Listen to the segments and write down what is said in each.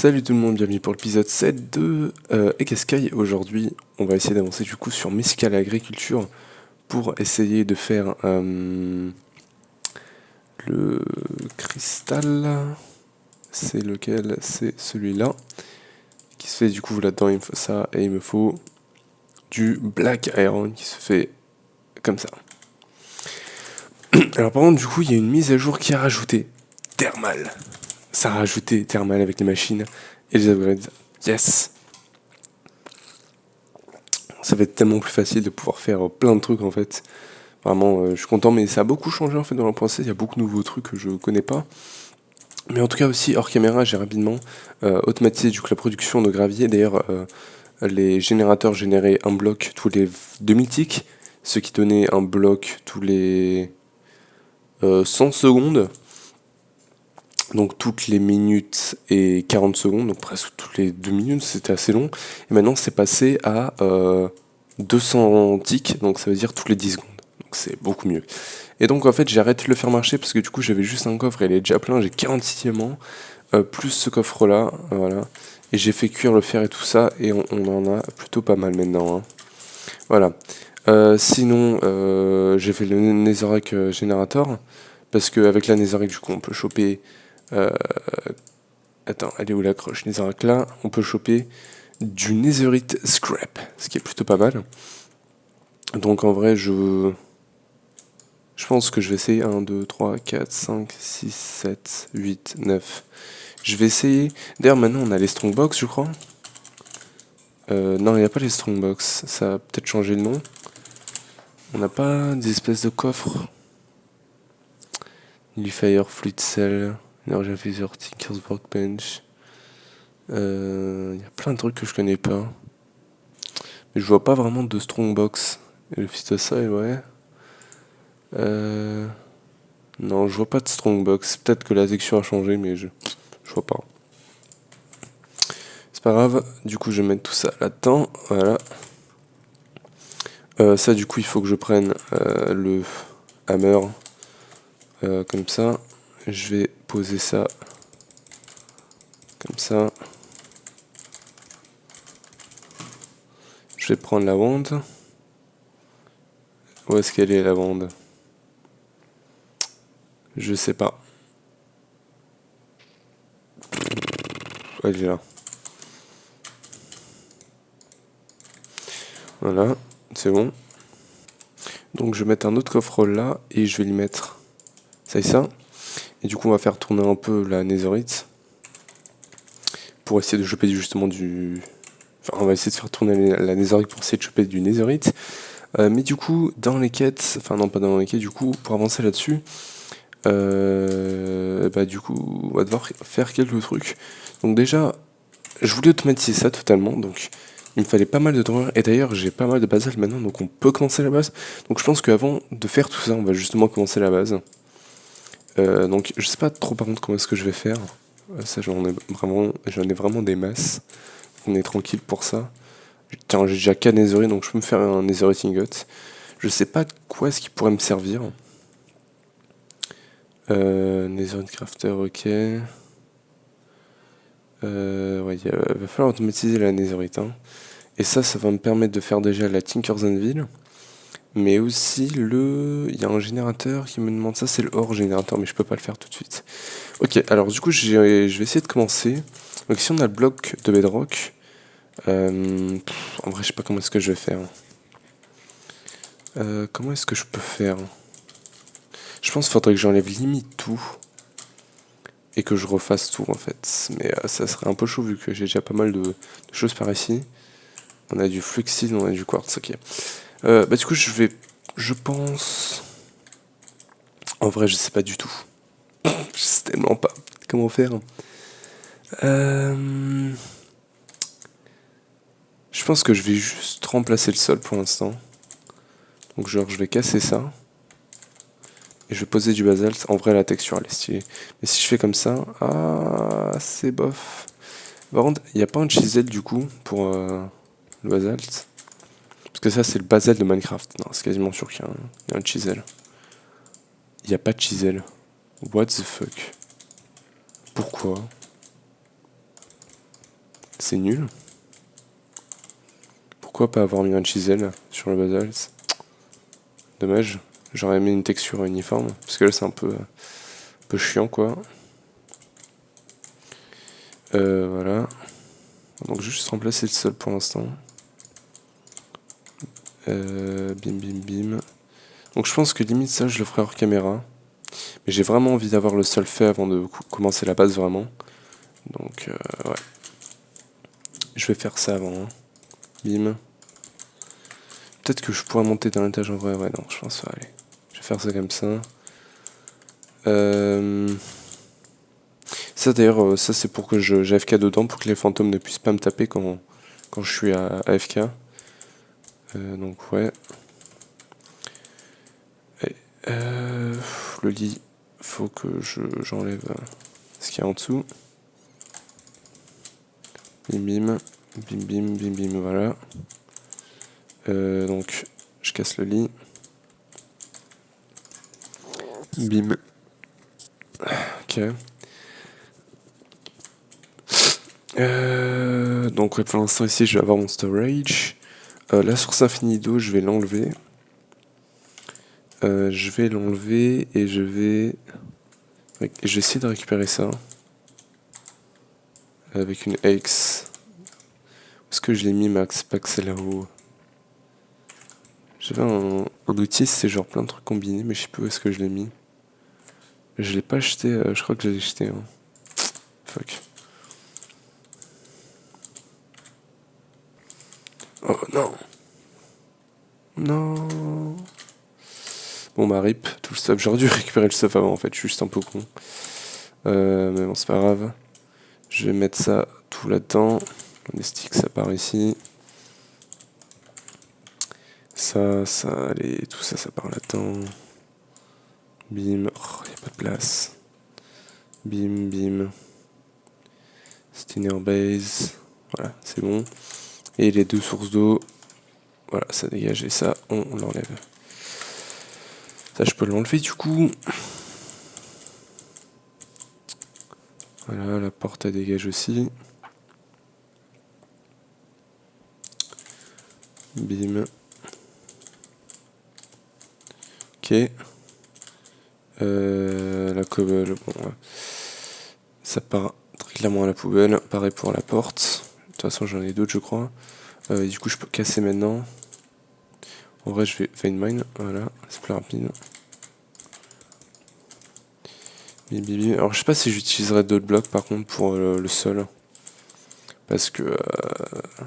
Salut tout le monde, bienvenue pour l'épisode 7 de Ekaskai. Aujourd'hui, on va essayer d'avancer du coup sur Mescal Agriculture pour essayer de faire le cristal. C'est lequel? C'est celui-là. Qui se fait du coup là-dedans, il me faut ça et il me faut du Black Iron qui se fait comme ça. Alors par contre, du coup, il y a une mise à jour qui a rajouté Thermal. Ça a rajouté Thermal avec les machines et les upgrades. Yes! Ça va être tellement plus facile de pouvoir faire plein de trucs en fait. Vraiment, je suis content, mais ça a beaucoup changé en fait dans la pensée. Il y a beaucoup de nouveaux trucs que je connais pas. Mais en tout cas aussi, hors caméra, j'ai rapidement automatisé du coup la production de gravier. D'ailleurs, les générateurs généraient un bloc tous les 2000 ticks, ce qui donnait un bloc tous les 100 secondes. Donc toutes les minutes et 40 secondes, donc presque toutes les 2 minutes, c'était assez long. Et maintenant c'est passé à 200 ticks, donc ça veut dire toutes les 10 secondes. Donc c'est beaucoup mieux. Et donc en fait j'ai arrêté de le faire marcher parce que du coup j'avais juste un coffre et il est déjà plein, j'ai 46 diamants, plus ce coffre là, voilà. Et j'ai fait cuire le fer et tout ça, et on en a plutôt pas mal maintenant, hein. Voilà. Sinon, j'ai fait le Netherrack Generator, parce qu'avec la Netherrack du coup on peut choper... euh, Attends, elle est où la croche Netherrack là, on peut choper du Netherite Scrap, ce qui est plutôt pas mal. Donc en vrai, je pense que je vais essayer 1, 2, 3, 4, 5, 6, 7, 8, 9. Je vais essayer... D'ailleurs maintenant on a les Strongbox je crois. Non, il n'y a pas les Strongbox, ça a peut-être changé le nom. On n'a pas des espèces de coffres. Fire, Fluid Cell, Energy Visor, Tinker's Workbench. Il y a plein de trucs que je connais pas. Mais je vois pas vraiment de Strongbox. Et le Phytosoil, ouais. Non, je vois pas de Strongbox. Peut-être que la texture a changé, mais je vois pas. C'est pas grave. Du coup, je vais mettre tout ça là-dedans. Voilà. Ça, du coup, il faut que je prenne le hammer. Comme ça. Je vais poser ça. Comme ça. Je vais prendre la wand. Où est-ce qu'elle est la wand? Je sais pas. Elle est là. Voilà, c'est bon. Donc je vais mettre un autre coffre là et je vais lui mettre ça et ça. Et du coup on va faire tourner un peu la netherite pour essayer de choper justement du... Enfin on va essayer de faire tourner la netherite pour essayer de choper du netherite. Mais du coup dans les quêtes, enfin non pas dans les quêtes, du coup pour avancer là-dessus, bah du coup on va devoir faire quelques trucs. Donc déjà je voulais automatiser ça totalement, donc il me fallait pas mal de dorure, et d'ailleurs j'ai pas mal de basalte maintenant, donc on peut commencer la base. Donc je pense qu'avant de faire tout ça, on va justement commencer la base. Donc je sais pas trop par contre comment est-ce que je vais faire. Ça j'en ai vraiment des masses. On est tranquille pour ça. Tiens, j'ai déjà 4 netherite, donc je peux me faire un netherite ingot. Je sais pas quoi est-ce qui pourrait me servir. Netherite crafter, ok. Ouais, va falloir automatiser la netherite, hein. Et ça va me permettre de faire déjà la Tinker's Anvil. Mais aussi il y a un générateur qui me demande ça, c'est le hors générateur, mais je peux pas le faire tout de suite. Ok, alors du coup je vais essayer de commencer. Donc si on a le bloc de bedrock, en vrai je sais pas comment est-ce que je vais faire. Comment est-ce que je peux faire? Je pense qu'il faudrait que j'enlève limite tout. Et que je refasse tout en fait. Mais ça serait un peu chaud vu que j'ai déjà pas mal de choses par ici. On a du fluxide, on a du quartz, ok. Bah du coup je pense... En vrai je sais pas du tout. Je sais tellement pas comment faire. Je pense que je vais juste remplacer le sol pour l'instant. Donc genre je vais casser ça. Et je vais poser du basalte. En vrai la texture elle est stylée. Mais si je fais comme ça... Ah c'est bof. Par contre il n'y a pas un chisel du coup pour le basalte. Parce que ça c'est le basalte de Minecraft. Non c'est quasiment sûr qu'il y a un chisel. Il n'y a pas de chisel. What the fuck? Pourquoi? C'est nul. Pourquoi pas avoir mis un chisel sur le basalt? Dommage. J'aurais aimé une texture uniforme. Parce que là, c'est un peu chiant, quoi. Voilà. Donc, je vais juste remplacer le sol pour l'instant. Bim, bim, bim. Donc, je pense que limite, ça, je le ferai hors caméra. Mais j'ai vraiment envie d'avoir le sol fait avant de commencer la base, vraiment. Donc, ouais. Je vais faire ça avant. Hein. Bim. Peut-être que je pourrais monter dans l'étage en vrai. Ouais, non, je pense pas. Allez. Je vais faire ça comme ça. Ça d'ailleurs, ça c'est pour que j'AFK dedans, pour que les fantômes ne puissent pas me taper quand je suis à AFK. Donc ouais. Et, le lit, faut que j'enlève ce qu'il y a en dessous. Bim bim, bim bim, bim bim, voilà. Donc je casse le lit. Bim. Ok. Donc ouais, pour l'instant ici je vais avoir mon storage. La source infinie d'eau, je vais l'enlever. Je vais l'enlever et je vais essayer de récupérer ça avec une X. Où est-ce que je l'ai mis, Max? Pas que c'est là-haut. J'avais un outil, c'est genre plein de trucs combinés, mais je sais plus où est-ce que je l'ai mis. Je l'ai pas acheté, je crois que je l'ai acheté. Hein. Fuck. Oh non. Non. Bon bah rip, tout le stuff. J'aurais dû récupérer le stuff avant en fait, je suis juste un peu con. Mais bon c'est pas grave. Je vais mettre ça tout là-dedans. Les sticks ça part ici. Ça, allez, tout ça, ça part là-dedans. Bim, oh, y a pas de place. Bim, bim. Stinner base. Voilà, c'est bon. Et les deux sources d'eau. Voilà, ça dégage et ça, on l'enlève. Ça, je peux l'enlever du coup. Voilà, la porte, elle dégage aussi. Bim. Ok. La cobble, bon, ouais. Ça part très clairement à la poubelle. Pareil pour la porte. De toute façon, j'en ai d'autres, je crois. Du coup, je peux casser maintenant. En vrai, je vais vein mine. Voilà, c'est plus rapide. Bim. Alors, je sais pas si j'utiliserai d'autres blocs par contre pour le sol. Parce que.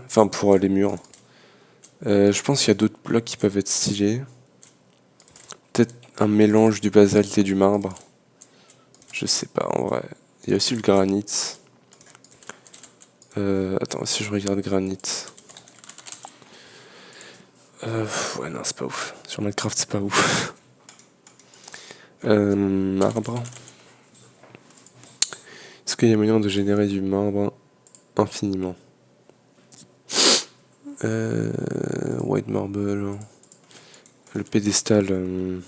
Enfin, pour les murs. Je pense qu'il y a d'autres blocs qui peuvent être stylés. Peut-être un mélange du basalte et du marbre. Je sais pas, en vrai. Il y a aussi le granit. Attends, si je regarde granit. Ouais, non, c'est pas ouf. Sur Minecraft, c'est pas ouf. Marbre. Est-ce qu'il y a moyen de générer du marbre infiniment? White marble. Le pédestal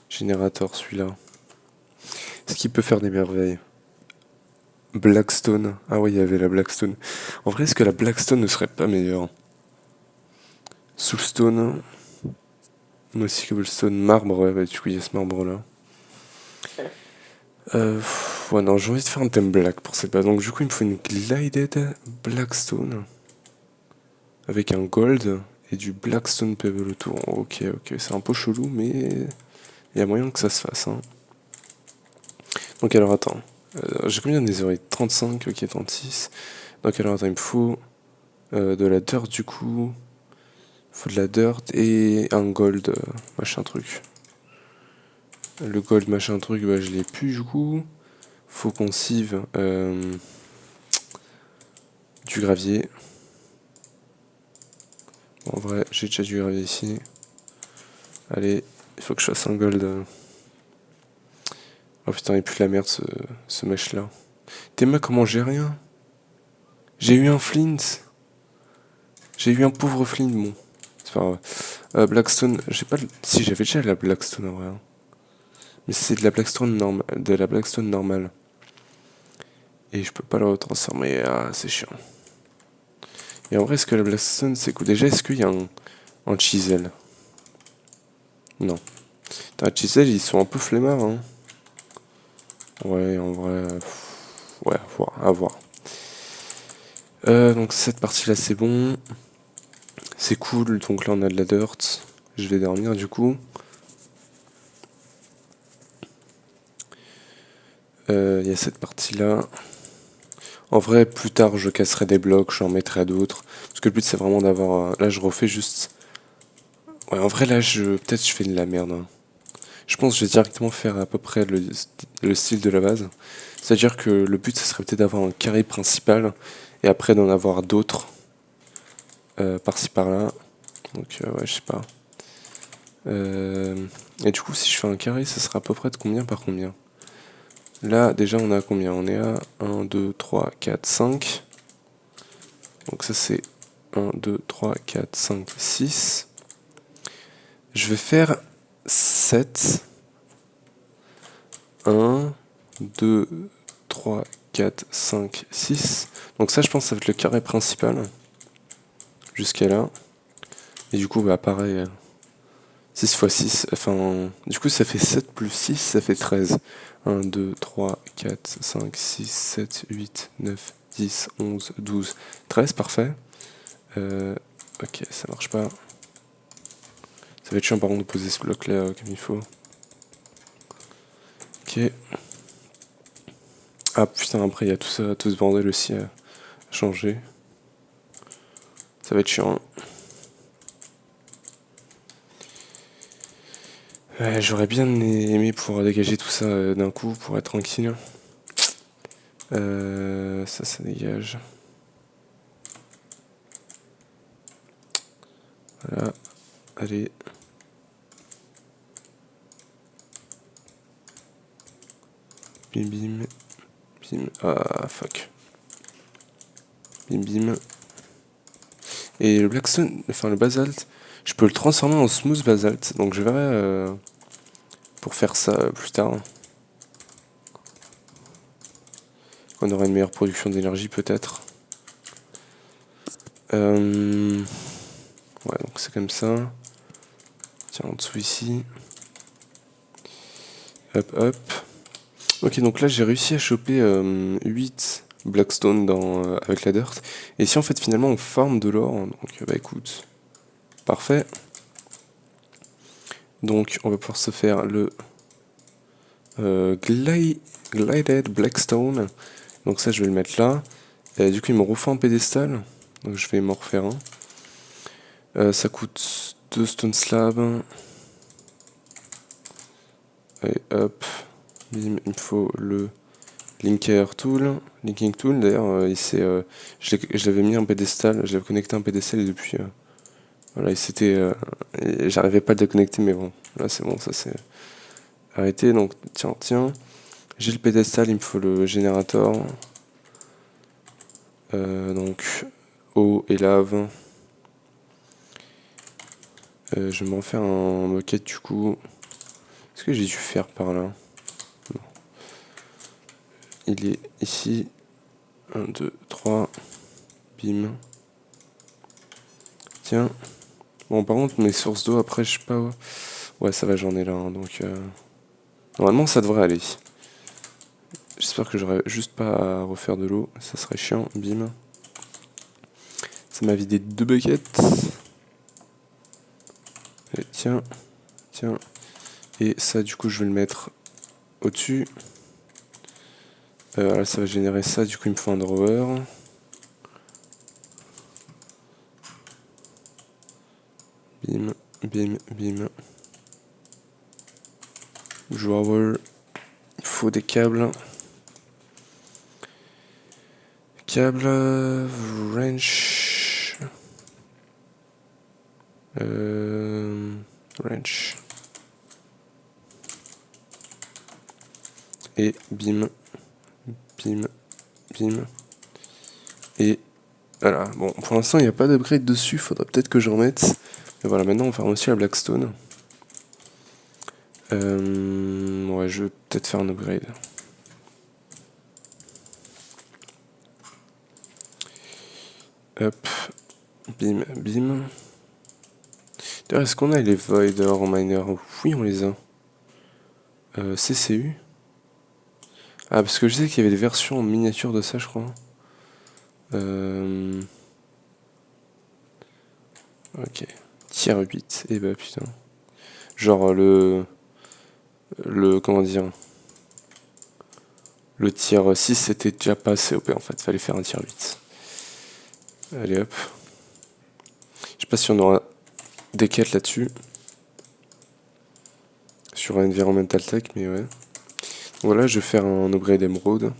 générateur, celui-là. Est-ce qu'il peut faire des merveilles? Blackstone. Ah ouais, il y avait la Blackstone. En vrai, est-ce que la Blackstone ne serait pas meilleure? Soulstone. Aussi cobblestone. Marbre, ouais, bah, du coup, il y a ce marbre-là. Ouais, non, j'ai envie de faire un thème black pour cette base. Donc, du coup, il me faut une glided Blackstone. Avec un gold et du Blackstone Pebble autour. Ok, c'est un peu chelou, mais il y a moyen que ça se fasse. Hein. Donc, alors, attends. J'ai combien de netherite? 35, ok, 36. Donc, alors, attends, il me faut de la dirt, du coup. Il faut de la dirt et un gold, machin truc. Le gold, machin truc, bah, je l'ai plus, du coup. Faut qu'on sieve du gravier. Bon, en vrai, j'ai déjà du gravier ici. Allez, il faut que je fasse un gold. Oh putain, il pue la merde ce mèche là. T'es ma comment j'ai rien? J'ai eu un flint. J'ai eu un pauvre flint, bon. C'est pas grave. Blackstone, j'ai pas. Si j'avais déjà la Blackstone en vrai. Hein. Mais c'est de la Blackstone normale. Et je peux pas le retransformer, ah c'est chiant. Et en vrai, est-ce que la Blackstone c'est cool? Déjà, est-ce qu'il y a un chisel? Non. Un chisel, ils sont un peu flemmards, hein. Ouais, en vrai, ouais, à voir, à voir. Donc cette partie-là, c'est bon. C'est cool, donc là on a de la dirt. Je vais dormir du coup. Il y a cette partie-là. En vrai, plus tard, je casserai des blocs, j'en mettrai d'autres. Parce que le but, c'est vraiment d'avoir... Là, je refais juste... Ouais, en vrai, là, peut-être je fais de la merde, hein. Je pense que je vais directement faire à peu près le style de la base. C'est-à-dire que le but, ça serait peut-être d'avoir un carré principal et après d'en avoir d'autres par-ci par-là. Donc, ouais, je sais pas. Et du coup, si je fais un carré, ça sera à peu près de combien par combien? Là, déjà, on est à combien? On est à 1, 2, 3, 4, 5. Donc ça, c'est 1, 2, 3, 4, 5, 6. Je vais faire 7. 1, 2, 3, 4, 5, 6. Donc ça, je pense que ça va être le carré principal. Jusqu'à là. Et du coup, bah pareil. 6 fois 6, enfin, du coup ça fait 7 plus 6, ça fait 13. 1, 2, 3, 4, 5, 6, 7, 8, 9, 10, 11, 12, 13, parfait. Ok, ça marche pas. Ça va être chiant par contre de poser ce bloc là comme il faut. Ok. Ah putain, après il y a tout ça, tout ce bordel aussi à changer. Ça va être chiant. Ouais, j'aurais bien aimé pouvoir dégager tout ça d'un coup pour être tranquille. Ça dégage. Voilà. Allez. Bim bim. Bim. Ah fuck. Bim bim. Et le Blackstone, enfin le basalte, je peux le transformer en smooth basalte. Donc je verrai pour faire ça plus tard. On aura une meilleure production d'énergie peut-être. Ouais, donc c'est comme ça. Tiens, en dessous ici. Hop, hop. Ok, donc là j'ai réussi à choper 8 Blackstone avec la dirt. Et si en fait finalement on farm de l'or, donc bah écoute, parfait. Donc on va pouvoir se faire le Glided Blackstone. Donc ça je vais le mettre là. Et du coup il me refait un pédestal. Donc je vais m'en refaire un. Ça coûte 2 stone slabs. Allez hop. Bim, il me faut le linker tool. Linking tool d'ailleurs je l'avais mis un pédestal. Je l'avais connecté à un pédestal et depuis voilà il s'était j'arrivais pas à le déconnecter mais bon là c'est bon, ça c'est arrêté. Donc tiens. J'ai le pédestal, il me faut le générateur. Donc eau et lave. Je vais m'en faire un moquette du coup. Est-ce que j'ai dû faire par là? Non. Il est ici. 1, 2, 3. Bim. Tiens. Bon par contre mes sources d'eau après je sais pas. Ouais ça va, j'en ai là hein, donc normalement ça devrait aller. J'espère que j'aurai juste pas à refaire de l'eau, ça serait chiant. Bim. Ça m'a vidé 2 buckets. Allez, tiens. Et ça du coup je vais le mettre au-dessus. Là ça va générer ça, du coup il me faut un drawer. Bim, bim, bim. Drawer. Il faut des câbles. Câble, wrench. Wrench. Et bim, bim, bim. Et voilà, bon, pour l'instant il n'y a pas d'upgrade dessus, faudra peut-être que j'en mette. Mais voilà, maintenant on va faire aussi la Blackstone. Ouais, je vais peut-être faire un upgrade. Hop, bim, bim. D'ailleurs, est-ce qu'on a les Void en miner? Oui, on les a. CCU. Ah, parce que je sais qu'il y avait des versions en miniature de ça, je crois. Ok. Tier 8. Eh bah putain. Genre comment dire, le tier 6 c'était déjà pas assez OP en fait, fallait faire un tier 8. Allez hop. Je sais pas si on aura des quêtes là-dessus. Sur Environmental Tech, mais ouais. Voilà, je vais faire un upgrade émeraude.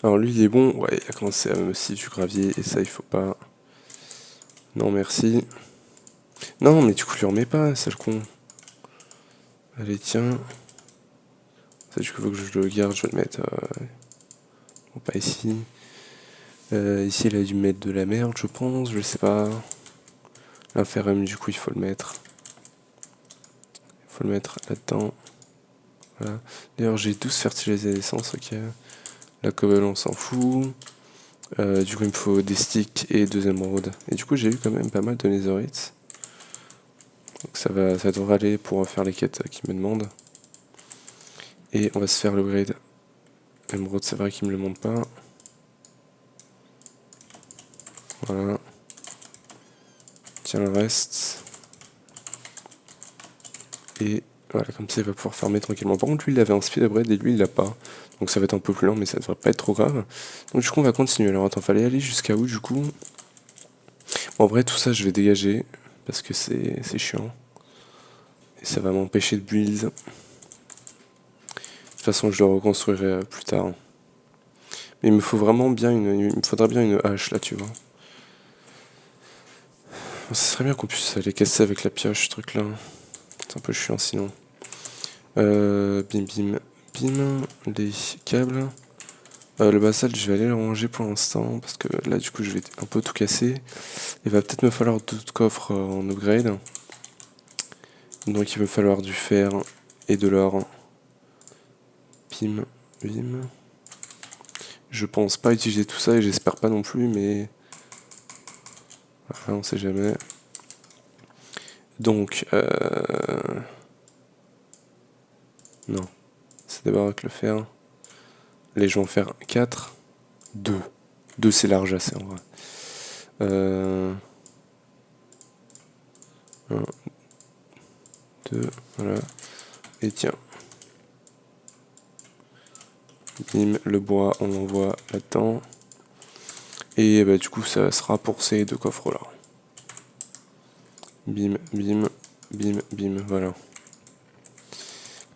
Alors lui il est bon, ouais, il a commencé à me aussi du gravier et ça il faut pas. Non merci. Non mais du coup lui remets pas, sale con. Allez tiens. Ça du coup faut que je le garde, je vais le mettre. Bon, pas ici. Ici il a dû mettre de la merde je pense, je sais pas. L'inferrum du coup il faut le mettre. Il faut le mettre là-dedans. Voilà. D'ailleurs j'ai 12 fertilisés d'essence, ok. La cobble on s'en fout. Du coup il me faut des sticks et 2 émeraudes. Et du coup j'ai eu quand même pas mal de netherite. Donc ça devrait aller pour faire les quêtes qui me demandent. Et on va se faire l'upgrade. Émeraude c'est vrai qu'il me le montre pas. Voilà. Tiens le reste. Et voilà, comme ça il va pouvoir farmer tranquillement. Par contre lui il avait un speed upgrade et lui il l'a pas. Donc ça va être un peu plus lent mais ça devrait pas être trop grave. Donc du coup on va continuer. Alors attends, fallait aller jusqu'à où du coup? Bon, en vrai tout ça je vais dégager. Parce que c'est chiant. Et ça va m'empêcher de build. De toute façon je le reconstruirai plus tard. Mais il me faut vraiment bien il me faudra bien une hache là tu vois. Ce serait bien qu'on puisse aller casser avec la pioche ce truc là. C'est un peu chiant sinon. Bim bim bim. Les câbles. Le basalte je vais aller le ranger pour l'instant. Parce que là du coup je vais un peu tout casser. Il va peut-être me falloir d'autres coffres en upgrade. Donc il va me falloir du fer et de l'or. Bim bim. Je pense pas utiliser tout ça et j'espère pas non plus mais... Voilà, on sait jamais. Donc, non. C'est d'abord avec le fer. Les je vais en faire 4. 2. 2 c'est large assez en vrai. 1, 2, voilà. Et tiens. Bim, le bois, on l'envoie là-dedans. Et bah, du coup, ça sera pour ces 2 coffres-là. Bim, bim, bim, bim, voilà.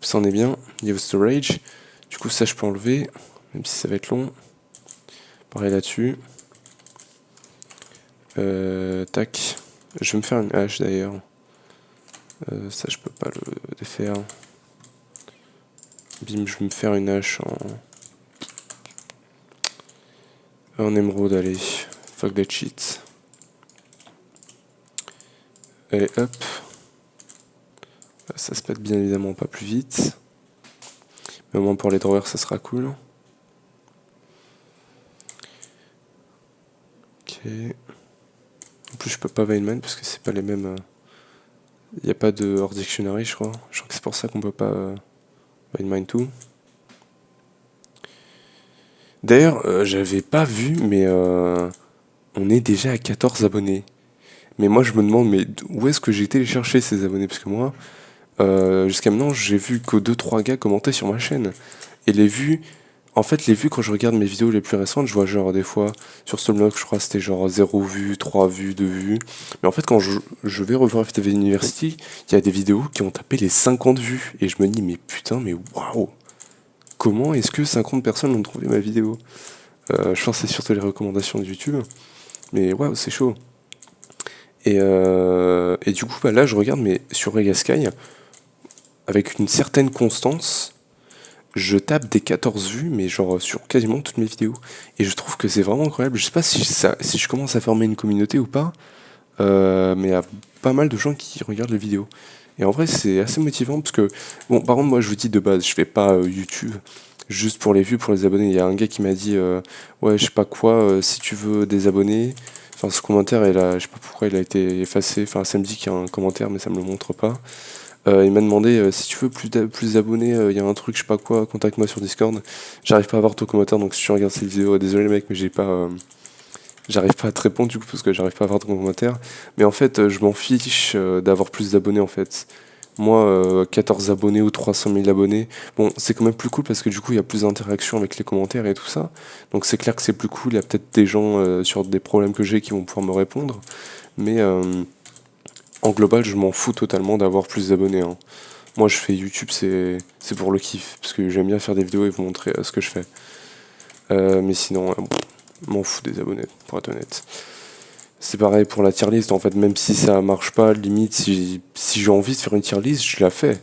Ça en est bien. Niveau storage. Du coup, ça, je peux enlever, même si ça va être long. Pareil là-dessus. Tac. Je vais me faire une hache d'ailleurs. Ça, je peux pas le défaire. Bim, je vais me faire une hache en émeraude, allez. Fuck that shit. Allez, hop. Ça se pète bien évidemment pas plus vite. Mais au moins pour les drawers, ça sera cool. Ok. En plus, je peux pas Vayneman parce que c'est pas les mêmes. Il n'y a pas de hors dictionary, je crois. Je crois que c'est pour ça qu'on peut pas Vayneman tout. D'ailleurs, j'avais pas vu, mais on est déjà à 14 abonnés. Mais moi, je me demande, mais où est-ce que j'ai été les chercher ces abonnés? Parce que moi, jusqu'à maintenant, j'ai vu que 2-3 gars commentaient sur ma chaîne. Et les vues, en fait, les vues, quand je regarde mes vidéos les plus récentes, je vois genre des fois, sur Stomlock, je crois c'était genre 0 vues, 3 vues, 2 vues. Mais en fait, quand je vais revoir FTV University, il y a des vidéos qui ont tapé les 50 vues. Et je me dis, mais putain, mais waouh! Comment est-ce que 50 personnes ont trouvé ma vidéo? Je pense que c'est surtout les recommandations de YouTube. Mais waouh, c'est chaud. Et du coup, bah, là, je regarde, mais sur Regasky, avec une certaine constance, je tape des 14 vues, mais genre sur quasiment toutes mes vidéos. Et je trouve que c'est vraiment incroyable. Je sais pas si je commence à former une communauté ou pas, mais il y a pas mal de gens qui regardent les vidéos. Et en vrai, c'est assez motivant parce que, bon, par contre, moi, je vous dis de base, je fais pas YouTube juste pour les vues, pour les abonnés. Il y a un gars qui m'a dit, ouais, je sais pas quoi, si tu veux des abonnés. Enfin, ce commentaire, je sais pas pourquoi il a été effacé. Enfin, ça me dit qu'il y a un commentaire, mais ça me le montre pas. Il m'a demandé si tu veux plus d'abonnés, il y a un truc, je sais pas quoi, contacte-moi sur Discord. J'arrive pas à voir ton commentaire, donc si tu regardes cette vidéo, désolé mec, mais j'arrive pas à te répondre du coup parce que j'arrive pas à voir ton commentaire. Mais en fait, je m'en fiche d'avoir plus d'abonnés en fait. Moi, 14 abonnés ou 300 000 abonnés, bon, c'est quand même plus cool parce que du coup, il y a plus d'interaction avec les commentaires et tout ça. Donc c'est clair que c'est plus cool. Il y a peut-être des gens sur des problèmes que j'ai qui vont pouvoir me répondre. Mais en global, je m'en fous totalement d'avoir plus d'abonnés, hein. Moi, je fais YouTube, c'est pour le kiff. Parce que j'aime bien faire des vidéos et vous montrer ce que je fais. Mais sinon, bon, m'en fous des abonnés, pour être honnête. C'est pareil pour la tier list, en fait, même si ça marche pas, limite, si j'ai envie de faire une tier list, je la fais.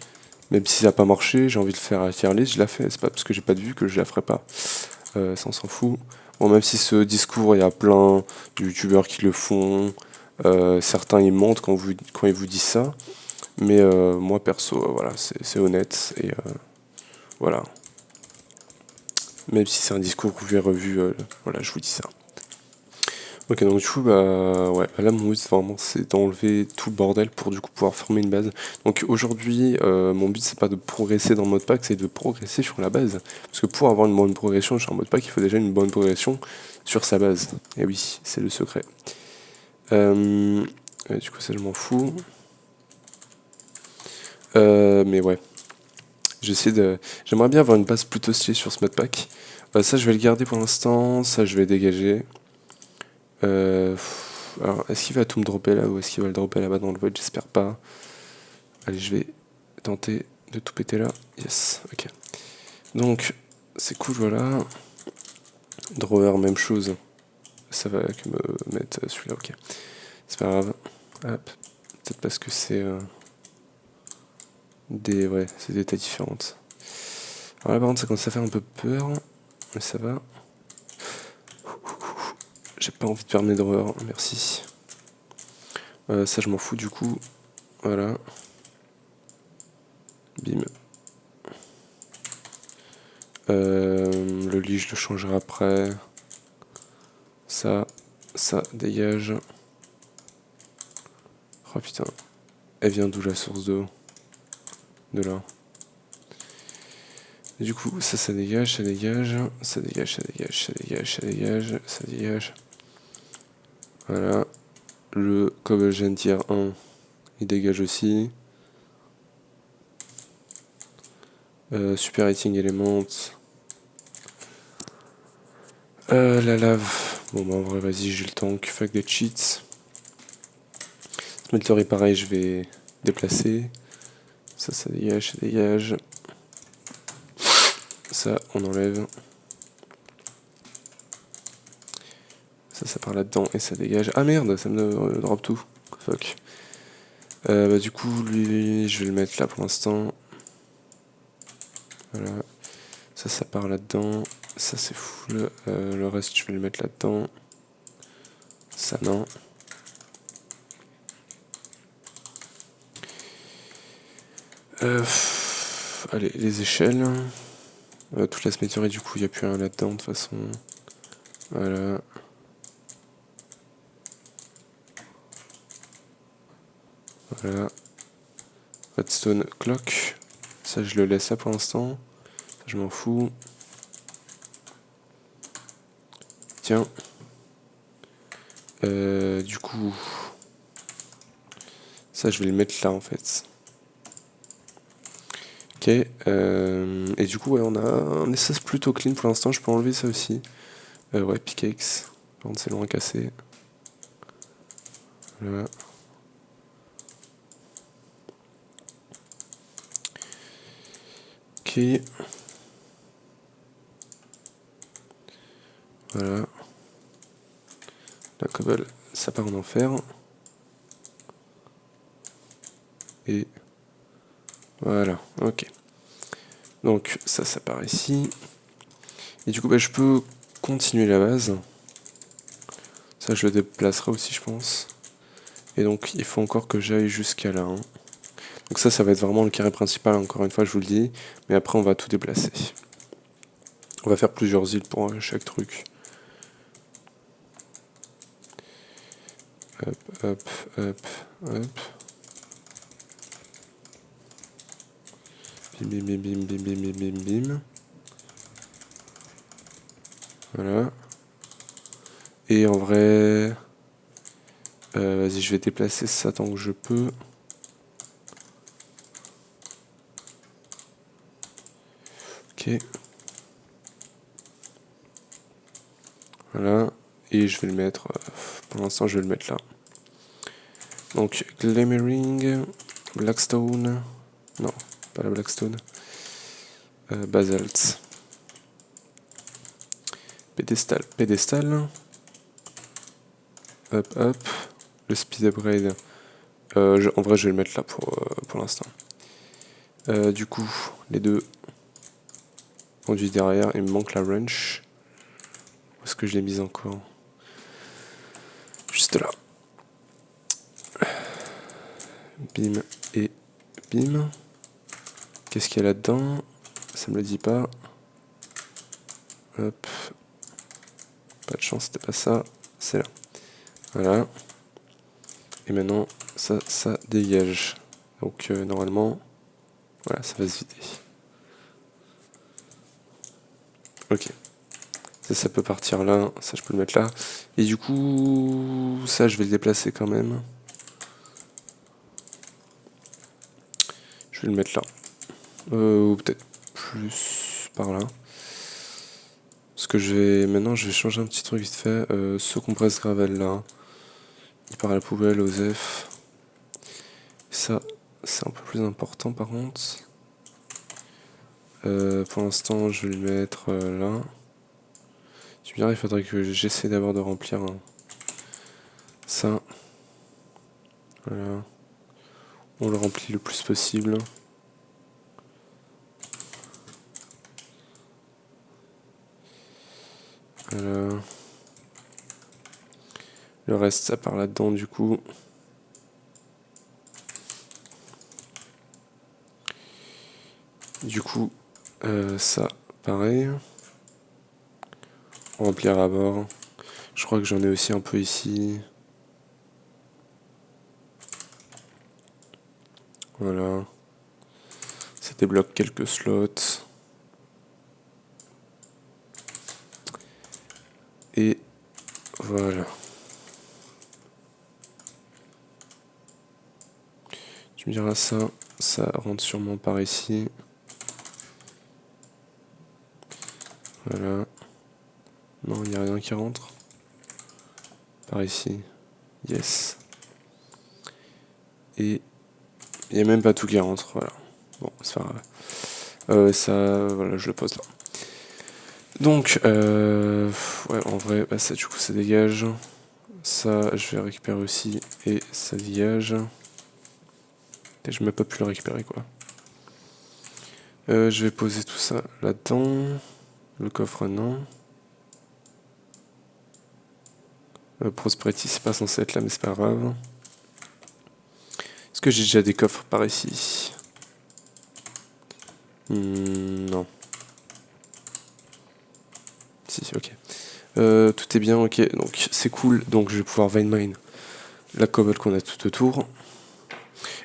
Même si ça n'a pas marché, j'ai envie de faire la tier list, je la fais. C'est pas parce que j'ai pas de vue que je la ferai pas. Ça, on s'en fout. Bon, même si ce discours, il y a plein de youtubeurs qui le font. Certains, ils mentent quand ils vous disent ça. Mais moi, perso, voilà, c'est honnête. Et voilà. Même si c'est un discours vu et revu, voilà, je vous dis ça. Ok, donc du coup, bah ouais, là mon but vraiment c'est d'enlever tout le bordel pour du coup pouvoir former une base. Donc aujourd'hui, mon but c'est pas de progresser dans le mode pack, c'est de progresser sur la base. Parce que pour avoir une bonne progression sur un mode pack, il faut déjà une bonne progression sur sa base. Et oui, c'est le secret. Du coup, ça je m'en fous. Mais ouais, j'aimerais bien avoir une base plutôt stylée sur ce mode pack. Ça, je vais le garder pour l'instant. Ça, je vais dégager. Alors, est-ce qu'il va tout me dropper là ou est-ce qu'il va le dropper là-bas dans le void? J'espère pas. Allez, je vais tenter de tout péter là. Yes, ok. Donc, c'est cool, voilà. Drawer, même chose. Ça va que me mettre celui-là, ok. C'est pas grave. Hop. Peut-être parce que c'est c'est des tailles différentes. Alors là, par contre, ça commence à faire un peu peur. Mais ça va. J'ai pas envie de perdre mes drawers, merci. Ça, je m'en fous du coup. Voilà. Bim. Le lit, je le changerai après. Ça dégage. Oh putain. Elle vient d'où la source d'eau? De là. Et du coup, ça dégage, ça dégage. Ça dégage, ça dégage, ça dégage, ça dégage, ça dégage. Voilà. Le cobble tier 1, il dégage aussi. Super Heating Element. La lave. Bon bah en vrai vas-y j'ai le tank, fuck des cheats. Smeltery pareil je vais déplacer. Ça dégage, ça dégage. Ça on enlève. Ça part là-dedans et ça dégage. Ah merde, ça me drop tout. Fuck. Bah du coup lui je vais le mettre là pour l'instant. Voilà. Ça part là-dedans. Ça c'est full. Le reste je vais le mettre là-dedans. Ça non. Allez, les échelles. Toute la smelterie du coup il n'y a plus rien là-dedans de toute façon. Voilà. Voilà. Redstone clock. Ça je le laisse là pour l'instant. Je m'en fous. Tiens. Du coup. Ça je vais le mettre là en fait. Ok. Et du coup ouais on a un espace plutôt clean pour l'instant. Je peux enlever ça aussi. Ouais, pickaxe. Par contre c'est loin à casser. Voilà. Ok. Voilà. La cobble, ça part en enfer. Et voilà, ok. Donc ça part ici. Et du coup, bah, je peux continuer la base. Ça, je le déplacerai aussi, je pense. Et donc, il faut encore que j'aille jusqu'à là. Hein. Donc ça va être vraiment le carré principal, encore une fois, je vous le dis. Mais après, on va tout déplacer. On va faire plusieurs îles pour chaque truc. Hop, hop, hop, hop. Bim, bim, bim, bim, bim, bim, bim, bim, bim. Voilà. Et en vrai... vas-y, je vais déplacer ça tant que je peux. Ok. Voilà. Et je vais le mettre... pour l'instant, je vais le mettre là. Donc, Glimmering, Blackstone... Non, pas la Blackstone. Basalt. Pédestal, pédestal. Hop, hop. Le speed upgrade. En vrai, je vais le mettre là pour l'instant. Du coup, les deux conduits derrière. Il me manque la wrench. Où est-ce que je l'ai mise encore? Juste là. Bim et bim. Qu'est-ce qu'il y a là-dedans? Ça me le dit pas. Hop. Pas de chance, c'était pas ça. C'est là. Voilà. Et maintenant, ça dégage. Donc normalement, voilà, ça va se vider. Ok. Ça peut partir là. Ça, je peux le mettre là. Et du coup, ça, je vais le déplacer quand même. Je vais le mettre là. Ou peut-être plus par là. Parce que maintenant, je vais changer un petit truc vite fait. Ce compresse gravel là. Il part à la poubelle, Osef. Ça, c'est un peu plus important par contre. Pour l'instant, je vais le mettre là. Tu me diras, il faudrait que j'essaie d'abord de remplir ça. Voilà. On le remplit le plus possible. Voilà. Le reste, ça part là-dedans du coup. Du coup, ça, pareil. Remplir à bord. Je crois que j'en ai aussi un peu ici. Voilà. Ça débloque quelques slots. Et voilà. Tu me diras ça rentre sûrement par ici. Voilà. Non, il n'y a rien qui rentre. Par ici. Yes. Et il n'y a même pas tout qui rentre. Voilà. Bon, c'est pas grave. Ça, voilà, je le pose là. Donc, ouais, en vrai, bah, ça, du coup, ça dégage. Ça, je vais récupérer aussi. Et ça dégage. Et je n'ai pas pu le récupérer, quoi. Je vais poser tout ça là-dedans. Le coffre, non. Prosperity, c'est pas censé être là, mais c'est pas grave. Est-ce que j'ai déjà des coffres par ici? Non. Si, ok. Tout est bien, ok. Donc c'est cool. Donc je vais pouvoir vein mine la cobble qu'on a tout autour.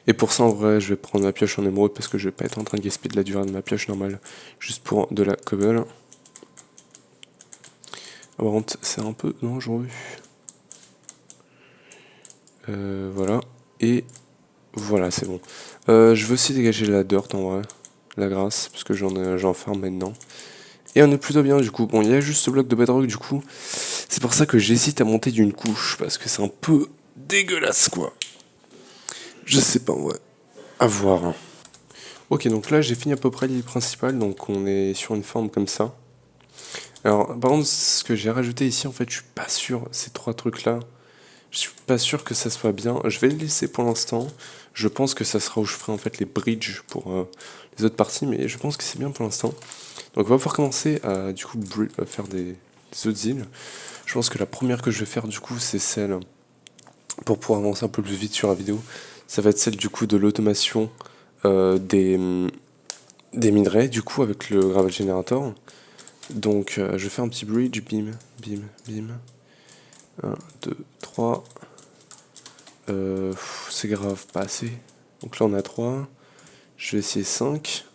Et pour ça, en vrai, je vais prendre ma pioche en émeraude parce que je vais pas être en train de gaspiller de la durée de ma pioche normale juste pour de la cobble. Par contre, c'est un peu dangereux. Voilà. Et voilà, c'est bon. Je veux aussi dégager la dirt en vrai. La grasse, parce que j'en farm maintenant. Et on est plutôt bien du coup. Bon, il y a juste ce bloc de bedrock du coup. C'est pour ça que j'hésite à monter d'une couche, parce que c'est un peu dégueulasse quoi. Je sais pas, ouais. À voir. Hein. Ok, donc là j'ai fini à peu près l'île principale, donc on est sur une forme comme ça. Alors, par contre, ce que j'ai rajouté ici, en fait, je suis pas sûr, ces trois trucs-là, je suis pas sûr que ça soit bien. Je vais le laisser pour l'instant. Je pense que ça sera où je ferai en fait les bridges pour les autres parties, mais je pense que c'est bien pour l'instant. Donc on va pouvoir commencer à du coup faire des autres îles. Je pense que la première que je vais faire du coup c'est celle, pour pouvoir avancer un peu plus vite sur la vidéo, ça va être celle du coup de l'automation des minerais du coup avec le gravel generator. Donc je fais un petit bridge, bim, bim, bim. 1, 2, 3. C'est grave, pas assez. Donc là on a 3. Je vais essayer 5.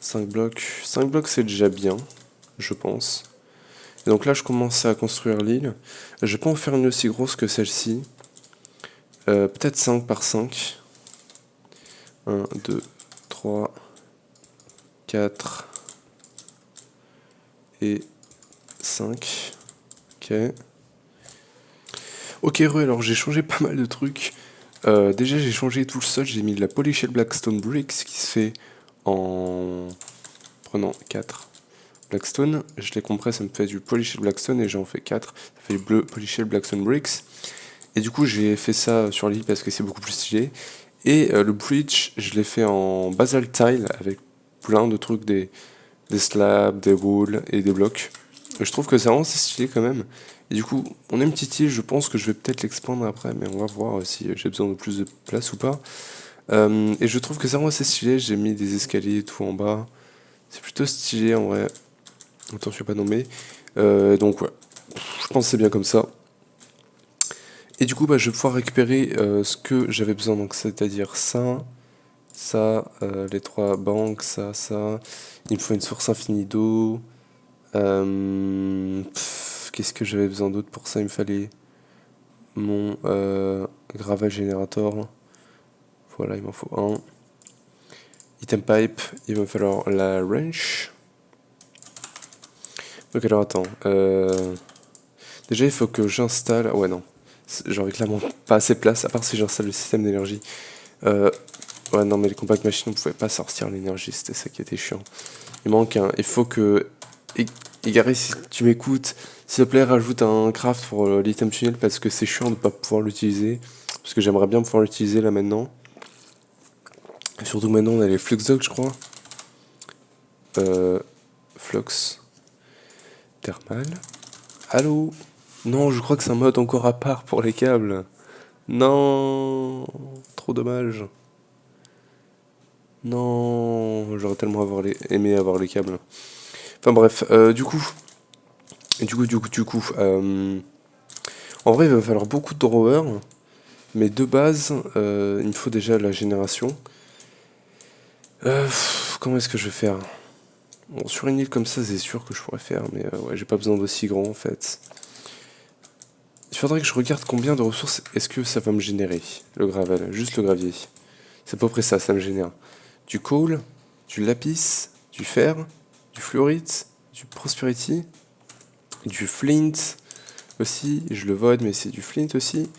5 blocs. 5 blocs c'est déjà bien, je pense. Et donc là je commence à construire l'île. Je vais pas en faire une aussi grosse que celle-ci. Peut-être 5 par 5. 1, 2, 3, 4 et 5. Ok. Ok, alors j'ai changé pas mal de trucs. Déjà j'ai changé tout le sol, j'ai mis de la Polished Blackstone Bricks qui se fait en prenant 4 Blackstone. Je les compresse, ça me fait du Polished Blackstone et j'en fais 4. Ça fait du bleu Polished Blackstone Bricks. Et du coup j'ai fait ça sur l'île parce que c'est beaucoup plus stylé. Et le bridge, je l'ai fait en basalt tile avec plein de trucs, des slabs, des walls et des blocs. Et je trouve que c'est vraiment assez stylé quand même. Et du coup, on a une petite île, je pense que je vais peut-être l'expandre après, mais on va voir si j'ai besoin de plus de place ou pas. Et je trouve que c'est vraiment assez stylé, j'ai mis des escaliers et tout en bas. C'est plutôt stylé en vrai. Attends, je suis pas nommé. Donc ouais, je pense que c'est bien comme ça. Et du coup, bah, je vais pouvoir récupérer ce que j'avais besoin, donc c'est-à-dire ça, les 3 banques, ça. Il me faut une source infinie d'eau. Qu'est-ce que j'avais besoin d'autre pour ça? Il me fallait mon gravel generator. Voilà, il m'en faut un. Item pipe, il va me falloir la wrench. Donc alors attends. Déjà il faut que j'installe. Ouais non. J'aurais clairement pas assez de place, à part si j'installe le système d'énergie. Ouais non mais les compact machines on pouvait pas sortir l'énergie, c'était ça qui était chiant. Il manque un. Il faut que. Égaré, si tu m'écoutes, s'il te plaît, rajoute un craft pour l'item tunnel parce que c'est chiant de pas pouvoir l'utiliser. Parce que j'aimerais bien pouvoir l'utiliser là maintenant. Et surtout maintenant, on a les flux dock, je crois. Flux. Thermal. Allô? Non, je crois que c'est un mode encore à part pour les câbles. Non, trop dommage. Non, j'aurais tellement aimé avoir les câbles. Enfin bref, du coup, en vrai, il va me falloir beaucoup de drawers, mais de base, il me faut déjà la génération. Comment est-ce que je vais faire? Bon, sur une île comme ça, c'est sûr que je pourrais faire, mais ouais, j'ai pas besoin d'aussi grand en fait. Il faudrait que je regarde combien de ressources est-ce que ça va me générer, le gravel, juste le gravier. C'est à peu près ça, ça me génère. Du coal, du lapis, du fer, du fluorite, du prosperity, du flint aussi, je le vote, mais c'est du flint aussi.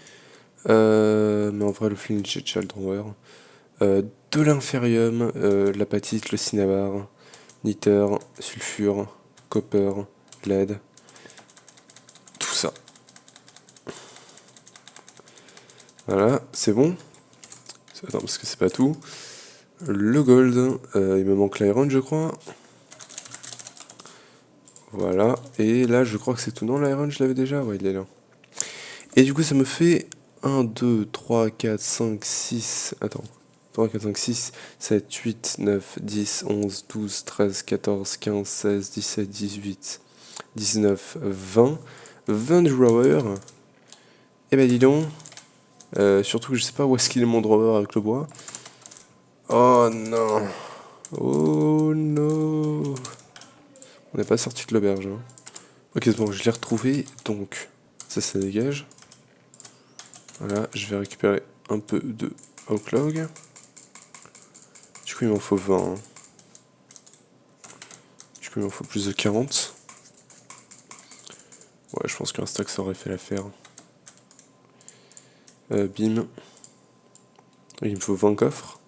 Mais en vrai, le flint, j'ai déjà le drawer. De l'inférium, l'apatite, le cinnabar, niter, sulfure, copper, lead, tout ça. Voilà, c'est bon. Attends, parce que c'est pas tout. Le gold, il me manque l'iron, je crois. Voilà, et là, je crois que c'est tout. Non, l'iron, je l'avais déjà. Ouais, il est là. Et du coup, ça me fait 1, 2, 3, 4, 5, 6. Attends. 3, 4, 5, 6, 7, 8, 9, 10, 11, 12, 13, 14, 15, 16, 17, 18, 19, 20. 20 drawers. Eh ben dis donc. Surtout que je sais pas où est-ce qu'il est mon drawer avec le bois. Oh non. Oh non. On n'est pas sorti de l'auberge. Hein. Ok, bon, je l'ai retrouvé. Donc, ça dégage. Voilà, je vais récupérer un peu de Outlog. Du coup, il m'en faut 20. Hein. Du coup, il m'en faut plus de 40. Ouais, je pense qu'un stack, ça aurait fait l'affaire. Bim. Il me faut 20 coffres.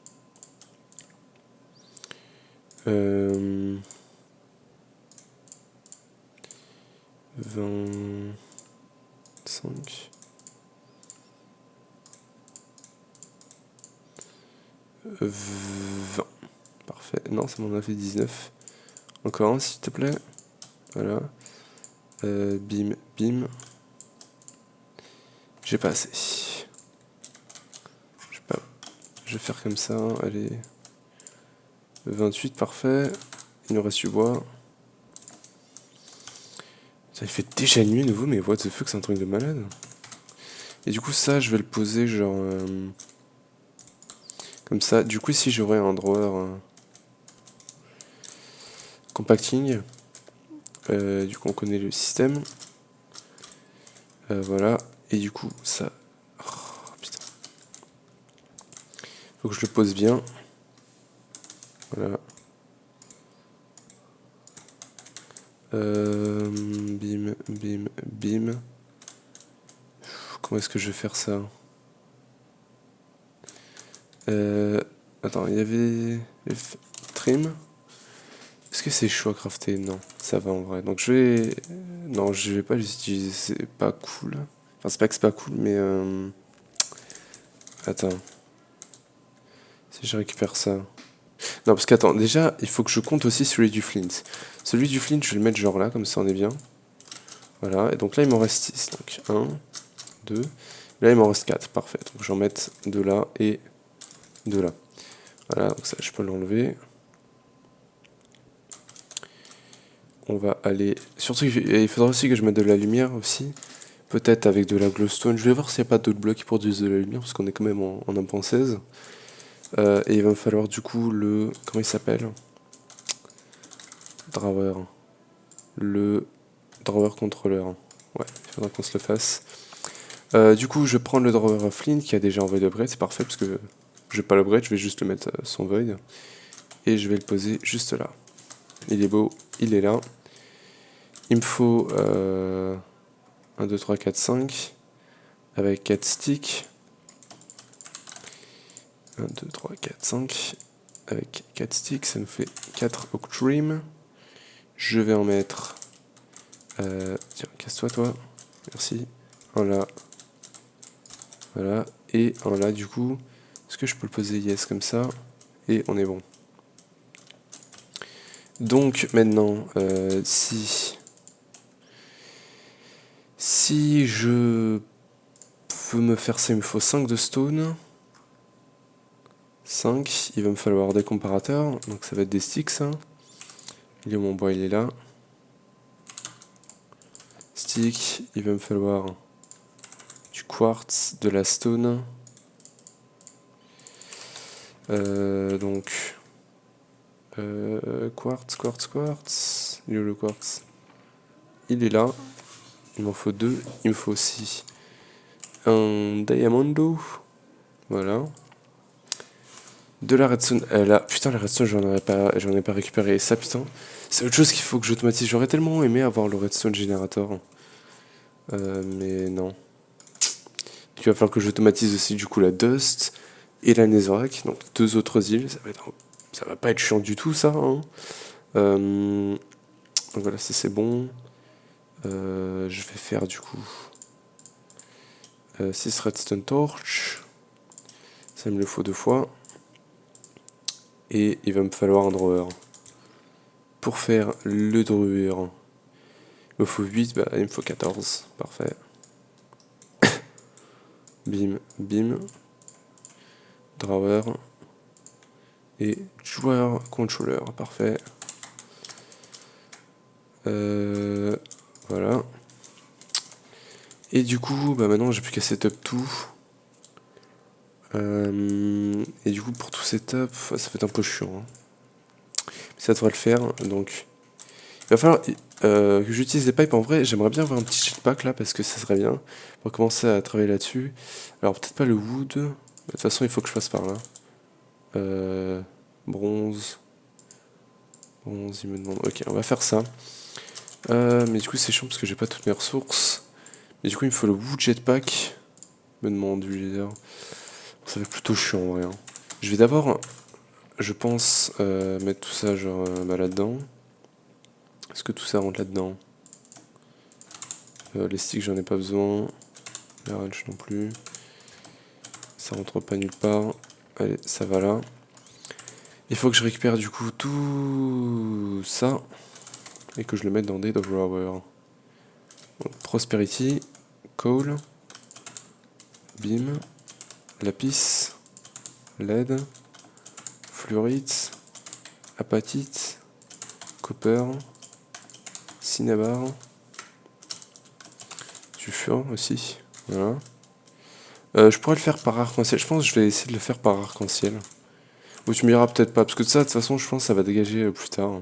25. 20. Parfait. Non, ça m'en a fait 19. Encore un, s'il te plaît. Voilà. Bim, bim. J'ai pas assez. Je vais faire comme ça. Allez. 28, parfait. Il nous reste du bois. Ça il fait déjà nuit à nouveau, mais what the fuck, c'est un truc de malade. Et du coup, ça, je vais le poser genre... comme ça. Du coup, ici, j'aurai un drawer compacting. Du coup, on connaît le système. Voilà. Et du coup, ça... Oh, putain. Faut que je le pose bien. Voilà. Bim, bim, bim. Comment est-ce que je vais faire ça? Attends, il y avait... Trim. Est-ce que c'est chaud à crafter? Non, ça va en vrai. Donc je vais... Non, je vais pas l'utiliser, c'est pas cool. Enfin, c'est pas que c'est pas cool, mais... Attends. Si je récupère ça... Non, parce qu'attends, déjà, il faut que je compte aussi celui du flint. Celui du flint, je vais le mettre genre là, comme ça on est bien. Voilà, et donc là il m'en reste 6. Donc 1, 2... Là il m'en reste 4, parfait. Donc j'en mette 2 là et 2 là. Voilà, donc ça je peux l'enlever. On va aller... Surtout il faudra aussi que je mette de la lumière aussi. Peut-être avec de la glowstone. Je vais voir s'il n'y a pas d'autres blocs qui produisent de la lumière, parce qu'on est quand même en 1.16. Et il va me falloir du coup le... Comment il s'appelle? Drawer. Le drawer controller. Ouais, il faudra qu'on se le fasse. Du coup, je prends le drawer Flint qui a déjà envoyé l'upgrade, c'est parfait parce que je vais pas l'upgrade, je vais juste le mettre son void. Et je vais le poser juste là. Il est beau, il est là. Il me faut 1, 2, 3, 4, 5 avec 4 sticks. 1, 2, 3, 4, 5 avec 4 sticks, ça nous fait 4 oak trim. Je vais en mettre... tiens, casse-toi toi. Merci. Un là. Voilà. Et un là du coup. Est-ce que je peux le poser yes comme ça? Et on est bon. Donc maintenant, si je veux me faire ça, il me faut 5 de stone. 5, il va me falloir des comparateurs, donc ça va être des sticks ça. Il est où mon bois? Il est là. Stick, il va me falloir du quartz, de la stone. Donc quartz. Il est où le quartz? Il est là. Il m'en faut 2. Il me faut aussi un diamondo. Voilà. De la redstone. Là, putain, la redstone, j'en ai pas récupéré. Et ça, putain, c'est autre chose qu'il faut que j'automatise. J'aurais tellement aimé avoir le redstone generator. Mais non. Il va falloir que j'automatise aussi du coup la dust et la netherrack. Donc 2 autres îles. Ça va pas être chiant du tout, ça. Hein. Donc voilà, ça c'est bon. Je vais faire du coup 6 redstone torch. Ça me le faut 2 fois. Et il va me falloir un drawer. Pour faire le drawer, il me faut 8, bah il me faut 14. Parfait. Bim, bim. Drawer. Et drawer controller. Parfait. Voilà. Et du coup, bah maintenant j'ai plus qu'à setup tout. Et du coup, pour tout setup, ça va être un peu chiant. Hein. Mais ça devrait le faire. Donc, il va falloir que j'utilise les pipes. En vrai, j'aimerais bien avoir un petit jetpack là parce que ça serait bien pour commencer à travailler là-dessus. Alors, peut-être pas le wood. De toute façon, il faut que je passe par là. Bronze. Bronze, il me demande. Ok, on va faire ça. Mais du coup, c'est chiant parce que j'ai pas toutes mes ressources. Mais du coup, il me faut le wood jetpack. Me demande du leader. Ça fait plutôt chiant en vrai. Hein. Je vais d'abord, je pense, mettre tout ça genre là-dedans. Est-ce que tout ça rentre là-dedans? Les sticks, j'en ai pas besoin. La ranch non plus. Ça rentre pas nulle part. Allez, ça va là. Il faut que je récupère du coup tout ça et que je le mette dans des drawers. Donc, prosperity, coal, bim, lapis, lead, fluorite, apatite, copper, cinnabar, sulfure aussi. Voilà. Je pourrais le faire par arc-en-ciel. Je pense que je vais essayer de le faire par arc-en-ciel. Ou tu me diras peut-être pas, parce que ça, de toute façon, je pense que ça va dégager plus tard.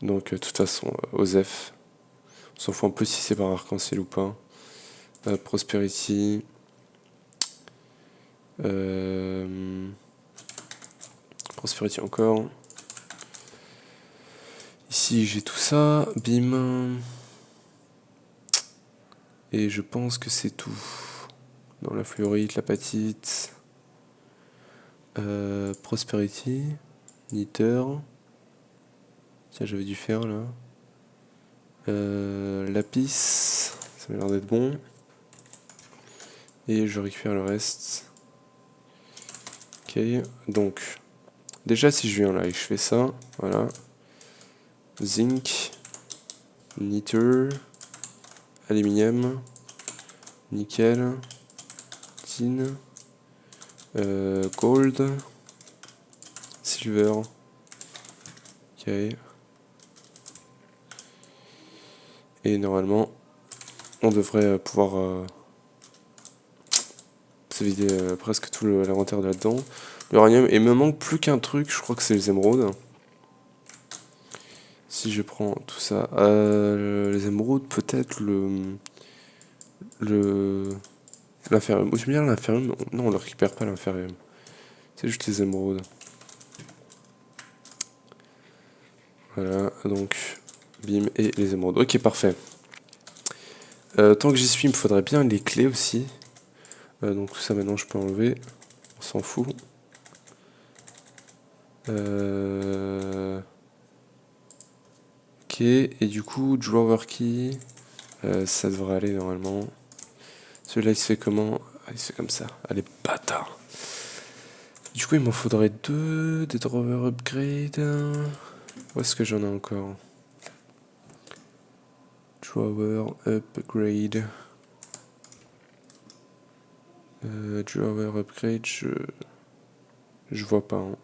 Donc, de toute façon, OSEF. On s'en fout un peu si c'est par arc-en-ciel ou pas. Prosperity. Prosperity encore. Ici, j'ai tout ça. Bim. Et je pense que c'est tout. Dans la fluorite, l'apatite. Prosperity. Niter. Tiens, j'avais dû faire là. Lapis. Ça m'a l'air d'être bon. Et je récupère le reste. Ok, donc. Déjà, si je viens là et que je fais ça, voilà. Zinc. Niter. Aluminium. Nickel. Tin. Gold. Silver. Ok. Et normalement, on devrait pouvoir se vider presque tout l'inventaire de là-dedans. L'uranium, et il me manque plus qu'un truc, je crois que c'est les émeraudes. Si je prends tout ça, les émeraudes, peut-être l'inférium. Ou tu me dis l'inférium? Non, on ne le récupère pas l'inférium. C'est juste les émeraudes. Voilà, donc bim et les émeraudes. Ok, parfait. Tant que j'y suis, il me faudrait bien les clés aussi. Donc tout ça maintenant je peux enlever. On s'en fout. Ok, et du coup, drawer key, ça devrait aller normalement. Celui-là il se fait comment? Ah, il se fait comme ça. Allez, bâtard. Du coup, il m'en faudrait deux, des drawers upgrade. Où est-ce que j'en ai encore? Drawer upgrade. Drawer upgrade, je vois pas. Hein.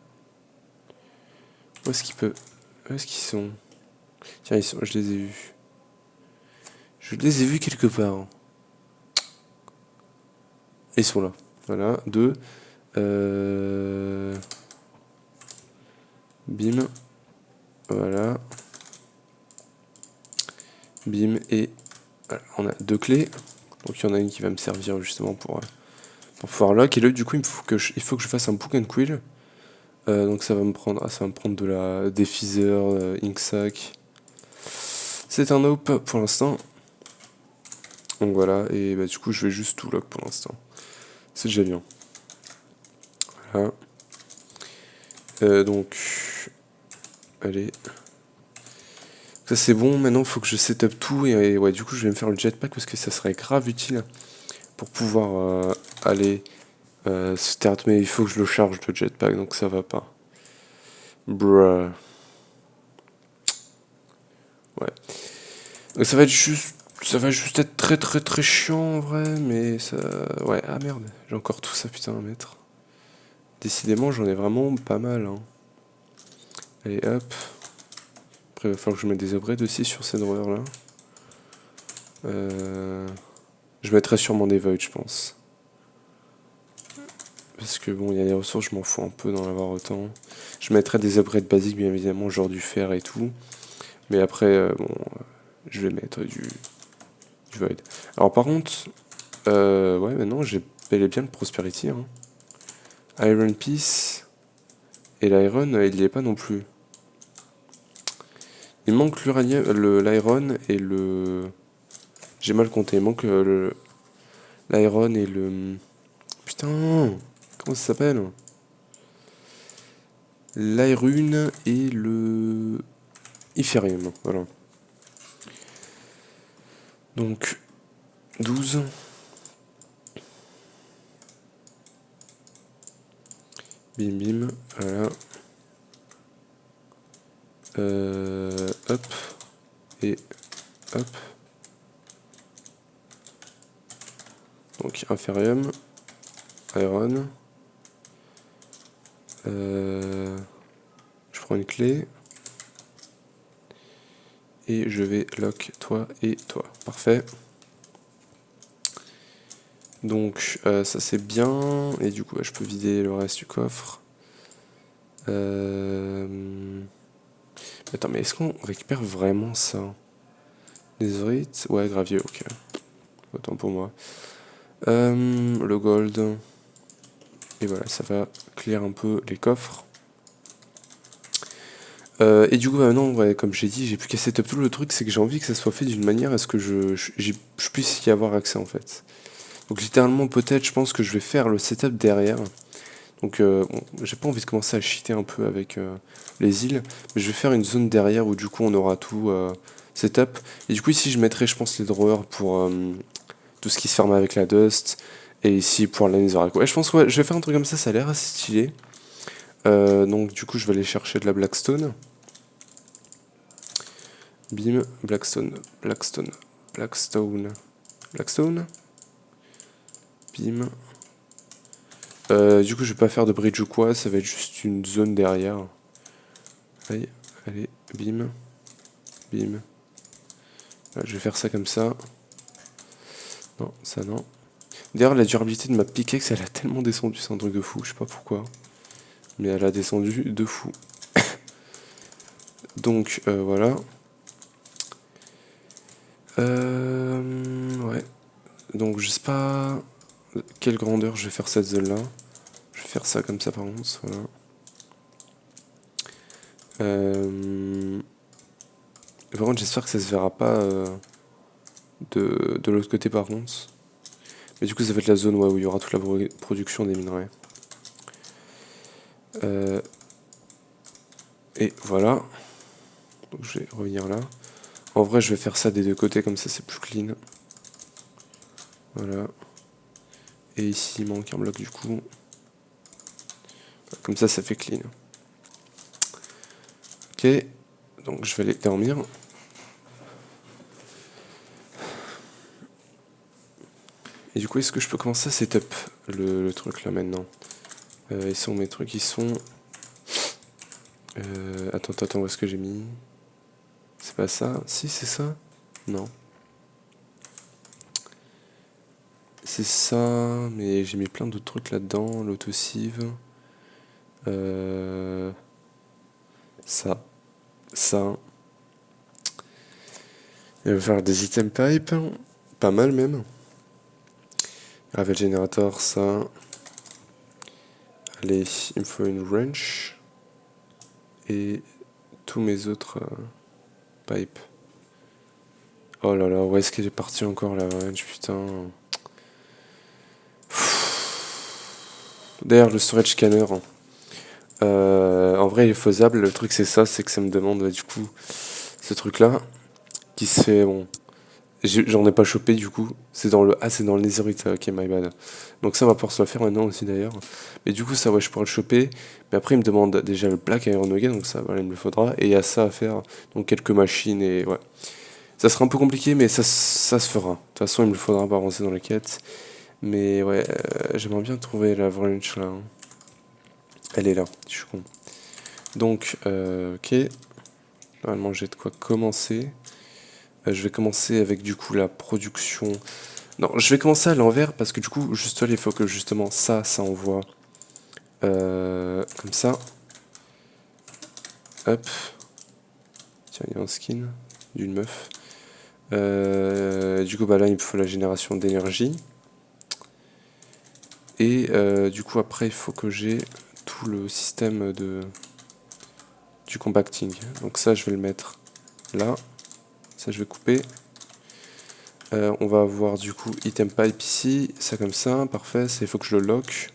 Où est-ce qu'ils peuvent... Où est-ce qu'ils sont? Tiens, je les ai vus. Je les ai vus quelque part. Hein. Ils sont là. Voilà, deux. Bim. Voilà. Bim. Et voilà, on a deux clés. Donc il y en a une qui va me servir justement pour pouvoir lock. Et là, du coup, il faut que je fasse un book and quill. Donc ça va me prendre, ça va me prendre de la diffuser, inksac. C'est un op pour l'instant. Donc voilà, et bah, du coup je vais juste tout lock pour l'instant. C'est déjà bien. Voilà. Donc, allez. Ça c'est bon, maintenant il faut que je setup tout et ouais, du coup je vais me faire le jetpack parce que ça serait grave utile pour pouvoir aller start, mais il faut que je le charge le jetpack donc ça va pas. Bruh. Ouais. Donc ça va juste être très très très chiant en vrai, mais ça... Ouais, ah merde, j'ai encore tout ça putain à mettre. Décidément j'en ai vraiment pas mal. Hein. Allez hop. Après il va falloir que je mette des upgrades aussi sur ces drawers là. Je mettrai sûrement des voids je pense. Parce que bon, il y a des ressources, je m'en fous un peu d'en avoir autant. Je mettrai des upgrades basiques bien évidemment, genre du fer et tout. Mais après, bon, je vais mettre du void. Alors par contre, ouais, maintenant j'ai bel et bien le prosperity. Hein. Iron Piece. Et l'iron, il n'y est pas non plus. Il manque l'uranium, l'iron et le... J'ai mal compté, il manque l'iron et le... Putain, comment ça s'appelle? L'iron et le... Iferium, voilà. Donc, 12. Bim bim, voilà. Hop. Et hop. Donc, Inferium. Iron. Je prends une clé. Et je vais lock toi et toi. Parfait. Donc ça c'est bien. Et du coup je peux vider le reste du coffre. Attends, mais est-ce qu'on récupère vraiment ça? Netherite? Ouais, gravier, ok. Autant pour moi. Le gold. Et voilà, ça va clear un peu les coffres. Et du coup, maintenant, ouais, comme j'ai dit, j'ai plus qu'à setup tout. Le truc, c'est que j'ai envie que ça soit fait d'une manière à ce que je puisse y avoir accès en fait. Donc littéralement, peut-être, je pense que je vais faire le setup derrière. Donc bon, j'ai pas envie de commencer à cheater un peu avec les îles, mais je vais faire une zone derrière où du coup on aura tout setup. Et du coup ici je mettrai je pense les drawers pour tout ce qui se ferme avec la dust. Et ici pour la netherrack. Ouais je pense que ouais, je vais faire un truc comme ça a l'air assez stylé. Donc du coup je vais aller chercher de la blackstone. Bim, blackstone, blackstone, blackstone, blackstone. Bim. Du coup je vais pas faire de bridge ou quoi, ça va être juste une zone derrière. Allez, allez, bim, bim. Là, je vais faire ça comme ça. Non, ça non. D'ailleurs, la durabilité de ma pickaxe, elle a tellement descendu, c'est un truc de fou, je sais pas pourquoi. Mais elle a descendu de fou. Donc, voilà. Ouais. Donc, je sais pas quelle grandeur je vais faire cette zone-là. Je vais faire ça comme ça, par contre, voilà. Par contre, j'espère que ça se verra pas de l'autre côté, par contre. Mais du coup, ça va être la zone où il y aura toute la production des minerais. Et voilà. Donc je vais revenir là. En vrai, je vais faire ça des deux côtés, comme ça c'est plus clean. Voilà. Et ici, il manque un bloc du coup. Comme ça fait clean. Ok. Donc je vais aller dormir. Et du coup, est-ce que je peux commencer à setup le truc là maintenant? Ils sont mes trucs, ils sont... attends, où est-ce que j'ai mis? C'est pas ça? Si, c'est ça? Non. C'est ça, mais j'ai mis plein d'autres trucs là-dedans. L'autosieve. Ça. Ça. Il va faire des item pipe. Pas mal même. Gravel Generator, ça. Allez, il me faut une wrench. Et tous mes autres pipes. Oh là là, où est-ce qu'elle est partie encore la wrench, putain. D'ailleurs, le storage scanner, en vrai, il est faisable. Le truc, c'est ça, c'est que ça me demande, du coup, ce truc-là, qui se fait, bon, j'en ai pas chopé, du coup. C'est dans le netherite, ok, my bad. Donc ça, on va pouvoir se le faire maintenant aussi, d'ailleurs. Mais du coup, ça, ouais, je pourrais le choper. Mais après, il me demande déjà le black iron nugget, donc ça, voilà, il me le faudra. Et il y a ça à faire, donc quelques machines, et ouais. Ça sera un peu compliqué, mais ça se fera. De toute façon, il me le faudra pour avancer dans la quête. Mais ouais, j'aimerais bien trouver la wrench, là, hein. Elle est là, je suis con. Donc, ok. Normalement, j'ai de quoi commencer. Je vais commencer avec du coup la production. Non, je vais commencer à l'envers parce que du coup, juste là, il faut que justement ça envoie comme ça. Hop. Tiens, il y a un skin d'une meuf. Du coup, bah là, il me faut la génération d'énergie. Et du coup, après, il faut que j'ai tout le système du compacting. Donc ça, je vais le mettre là. Ça, je vais couper. On va avoir du coup item pipe ici, ça comme ça, parfait, ça il faut que je le lock.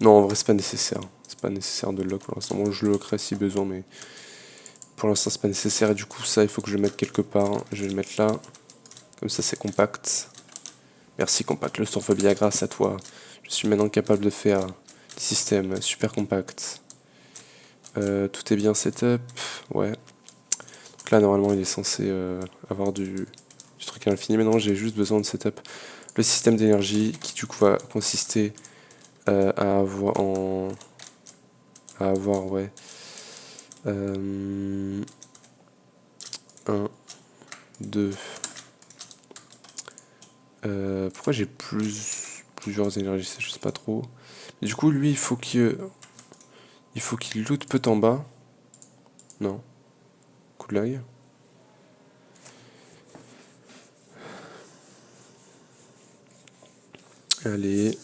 Non, en vrai c'est pas nécessaire, c'est pas nécessaire de le lock pour l'instant. Bon, je le lockerai si besoin, mais pour l'instant c'est pas nécessaire. Et du coup ça il faut que je le mette quelque part, je vais le mettre là, comme ça c'est compact. Merci compact, le Surfobia, grâce à toi, je suis maintenant capable de faire des systèmes super compacts. Tout est bien setup, ouais. Donc là normalement il est censé avoir du truc à l'infini. Maintenant j'ai juste besoin de setup le système d'énergie qui du coup va consister à avoir ouais 1, 2, Pourquoi j'ai plusieurs énergies, ça, je sais pas trop. Mais du coup, lui, il faut qu'il loot peut en bas. Non. Coup de l'œil. Allez.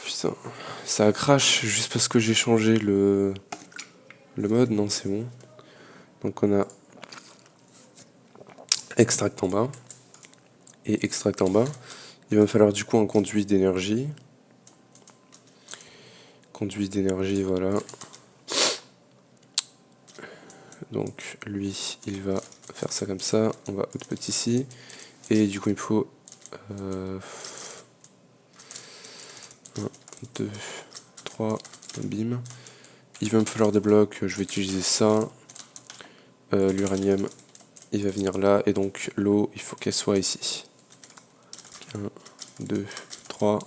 Putain. Ça crash juste parce que j'ai changé le mode. Non, c'est bon. Donc on a extract en bas. Et extract en bas. Il va me falloir du coup un conduit d'énergie. Conduit d'énergie, voilà. Donc lui, il va faire ça comme ça. On va output ici. Et du coup, il me faut 1, 2, 3, bim. Il va me falloir des blocs, je vais utiliser ça. L'uranium, il va venir là. Et donc l'eau, il faut qu'elle soit ici. 1, 2, 3.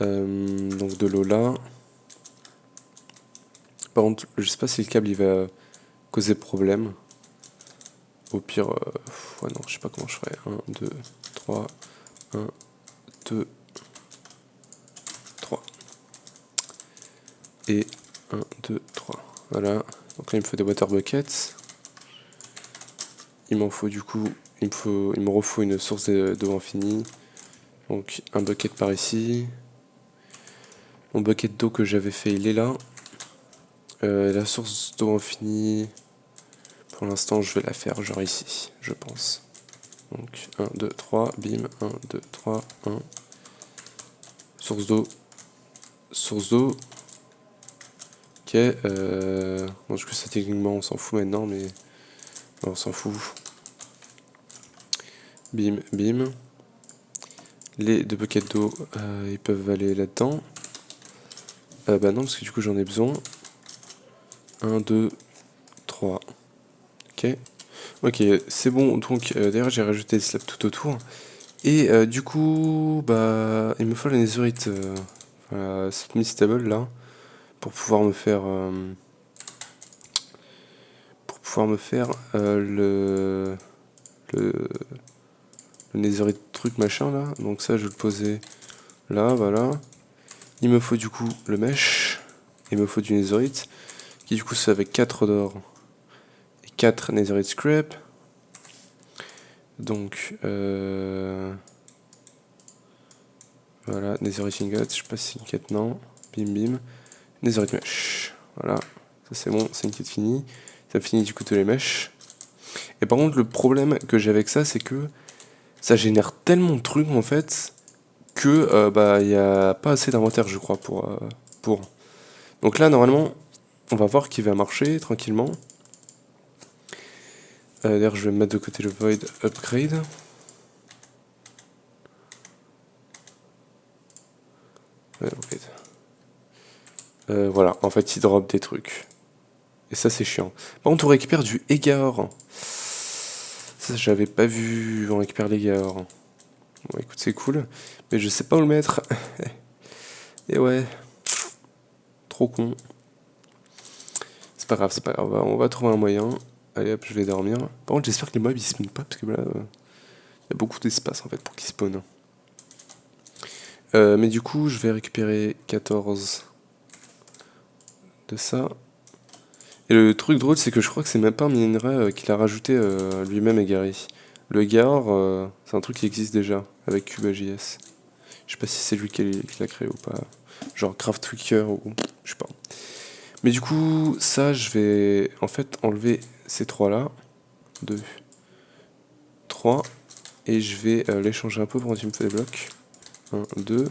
Donc de l'eau là. Par contre, je sais pas si le câble il va causer problème. Au pire, ouais, non, je sais pas comment je ferai. 1, 2, 3, 1, 2, 3. Et 1, 2, 3. Voilà. Donc là, il me faut des water buckets. Il m'en faut du coup, il me refaut une source d'eau infinie. Donc un bucket par ici. Mon bucket d'eau que j'avais fait, il est là. La source d'eau infinie, pour l'instant, je vais la faire genre ici, je pense. Donc 1, 2, 3, bim, 1, 2, 3, 1. Source d'eau. Source d'eau. Ok. Bon, du coup, ça techniquement, on s'en fout maintenant, mais on s'en fout. Bim, bim. Les deux buckets d'eau, ils peuvent aller là-dedans. Bah non, parce que du coup, j'en ai besoin. 1, 2, 3. Ok. Ok, c'est bon. Donc, d'ailleurs, j'ai rajouté des slabs tout autour. Et du coup, bah, il me faut la netherite, semi-stable là, pour pouvoir me faire, le, le netherite truc machin là. Donc ça, je vais le poser là, voilà. Il me faut du coup le mesh. Il me faut du netherite, qui du coup c'est avec 4 d'or et 4 netherite scrap. Donc, voilà, netherite ingot, je sais pas si c'est une quête, non. Bim bim. Netherite mesh. Voilà, ça c'est bon, c'est une quête finie. Ça finit du coup tous les mèches. Et par contre, le problème que j'ai avec ça, c'est que ça génère tellement de trucs en fait que bah il y a pas assez d'inventaire, je crois, pour. Donc là, normalement, on va voir qu'il va marcher tranquillement. D'ailleurs, je vais mettre de côté le void upgrade. Voilà, en fait, il drop des trucs. Et ça, c'est chiant. Par contre, on récupère du Egaor. Ça, j'avais pas vu. On récupère l'Egaor. Bon, écoute, c'est cool. Mais je sais pas où le mettre. Et ouais. Trop con. C'est pas grave, c'est pas grave. On va trouver un moyen. Allez hop, je vais dormir. Par contre, j'espère que les mobs ils spawnent pas. Parce que là, il y a beaucoup d'espace en fait pour qu'ils spawnent. Mais du coup, je vais récupérer 14 de ça. Et le truc drôle, c'est que je crois que c'est même pas un minerai qu'il a rajouté lui-même et Gary. Le Gaor, c'est un truc qui existe déjà avec Cube.js. Je sais pas si c'est lui qui l'a créé ou pas. Genre Craft Tweaker ou je sais pas. Mais du coup, ça, je vais en fait enlever ces trois là. 2, 3. Et je vais les changer un peu pour qu'il me fait des blocs. 1, 2.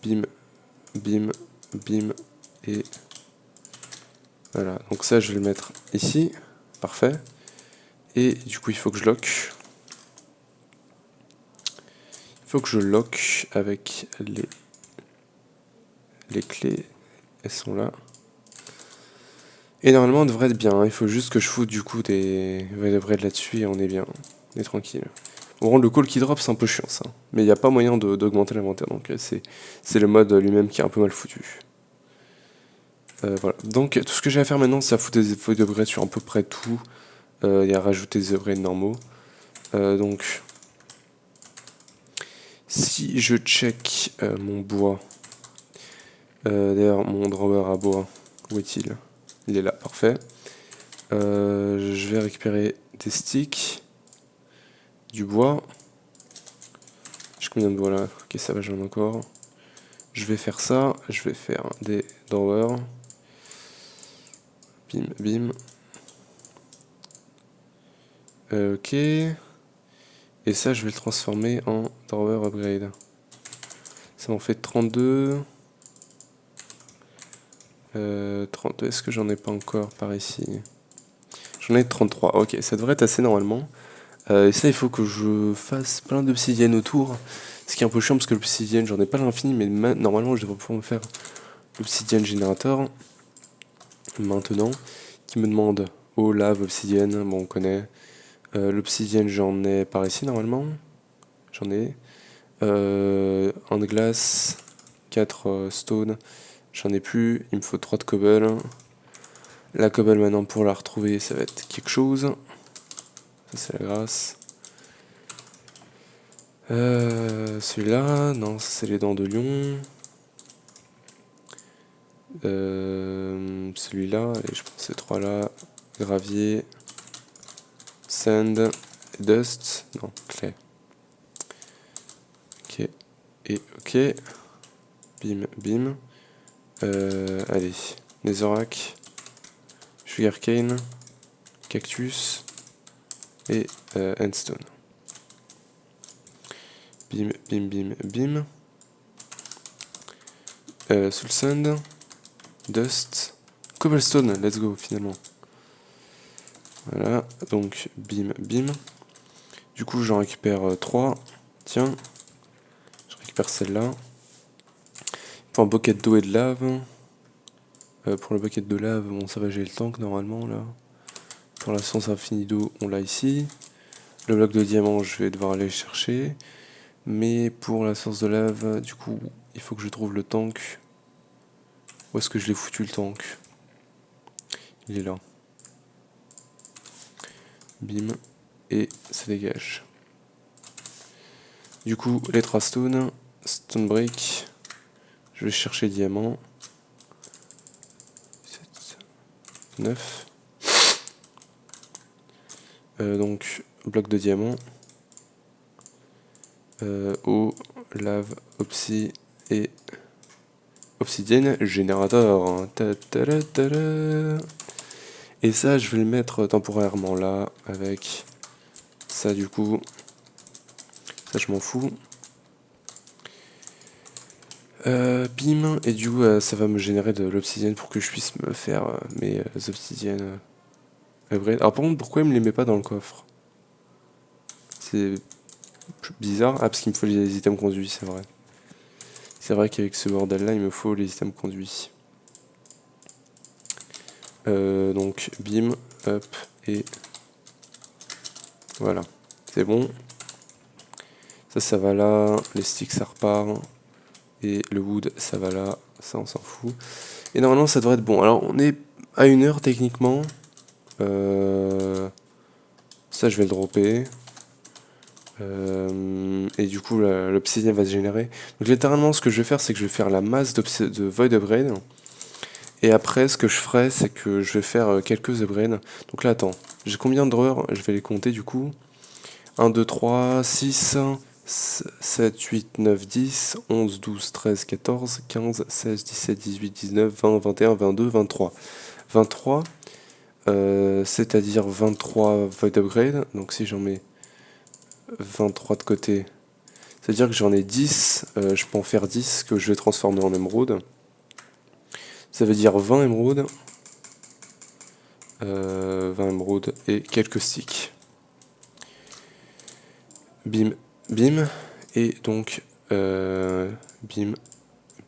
Bim, bim, bim. Et voilà. Donc ça, je vais le mettre ici. Parfait. Et du coup, il faut que je lock. Il faut que je lock avec les clés. Elles sont là. Et normalement, on devrait être bien. Il faut juste que je foute du coup des bread là-dessus et on est bien. On est tranquille. Bon, le call qui drop, c'est un peu chiant ça. Mais il n'y a pas moyen d'augmenter l'inventaire. Donc c'est le mode lui-même qui est un peu mal foutu. Voilà. Donc tout ce que j'ai à faire maintenant, c'est à foutre des feuilles de bread sur à peu près tout. Il y a rajouter des upgrades normaux. Donc, si je check mon bois, d'ailleurs mon drawer à bois, où est-il? Il est là, parfait. Je vais récupérer des sticks, du bois. J'ai combien de bois là? Ok, ça va, j'en ai encore. Je vais faire ça, je vais faire des drawers. Bim, bim. Ok. Et ça, je vais le transformer en drawer upgrade. Ça m'en fait 32. 32, est-ce que j'en ai pas encore par ici? J'en ai 33. Ok, ça devrait être assez normalement. Et ça, il faut que je fasse plein d'obsidienne autour. Ce qui est un peu chiant parce que l'obsidienne, j'en ai pas l'infini, mais normalement, je devrais pouvoir me faire l'obsidienne générateur. Maintenant, qui me demande lave, obsidienne. Bon, on connaît. L'obsidienne, j'en ai par ici normalement. J'en ai. Un de glace, 4 stone. J'en ai plus. Il me faut 3 de cobble. La cobble maintenant pour la retrouver, ça va être quelque chose. Ça, c'est la grâce. Celui-là, non, c'est les dents de lion. Celui-là, et je pense ces trois-là. Gravier, sand, dust, non, clay. Ok, et ok. Bim, bim. Allez, netherrack, sugarcane, cactus et endstone. Bim, bim, bim, bim. Soul sand, dust, cobblestone, let's go finalement. Voilà, donc bim, bim. Du coup, j'en récupère 3. Tiens, je récupère celle-là. Pour un bucket d'eau et de lave. Pour le bucket de lave, bon, ça va, j'ai le tank normalement là. Pour la source infinie d'eau, on l'a ici. Le bloc de diamant, je vais devoir aller le chercher. Mais pour la source de lave, du coup, il faut que je trouve le tank. Où est-ce que je l'ai foutu le tank? Il est là. Bim. Et ça dégage. Du coup, les 3 stones, stone brick. Je vais chercher diamant. 7, 9. Donc, bloc de diamant. Eau, lave, obsi et obsidienne générateur. Et ça, je vais le mettre temporairement là, avec ça du coup. Ça, je m'en fous. Bim, et du coup, ça va me générer de l'obsidienne pour que je puisse me faire mes obsidiennes upgrade. Alors, par contre, pourquoi il me les met pas dans le coffre? C'est bizarre. Ah, parce qu'il me faut les items conduits, c'est vrai. C'est vrai qu'avec ce bordel là, il me faut les items conduits. Donc, bim, hop, et voilà. C'est bon. Ça va là. Les sticks, ça repart. Et le wood, ça va là. Ça, on s'en fout. Et normalement, ça devrait être bon. Alors, on est à 1 heure techniquement. Ça, je vais le dropper. Et du coup, l'obsidienne va se générer. Donc, littéralement, ce que je vais faire, c'est que je vais faire la masse de void upgrade. Et après, ce que je ferai, c'est que je vais faire quelques upgrades. Donc là, attends. J'ai combien de drawers? Je vais les compter du coup. 1, 2, 3, 6, 7, 8, 9, 10, 11, 12, 13, 14, 15, 16, 17, 18, 19, 20, 21, 22, 23. 23, c'est-à-dire 23 void upgrade. Donc si j'en mets 23 de côté, c'est-à-dire que j'en ai 10. Je peux en faire 10 que je vais transformer en émeraude. Ça veut dire 20 émeraudes. 20 émeraudes et quelques sticks. Bim, bim. Et donc, bim,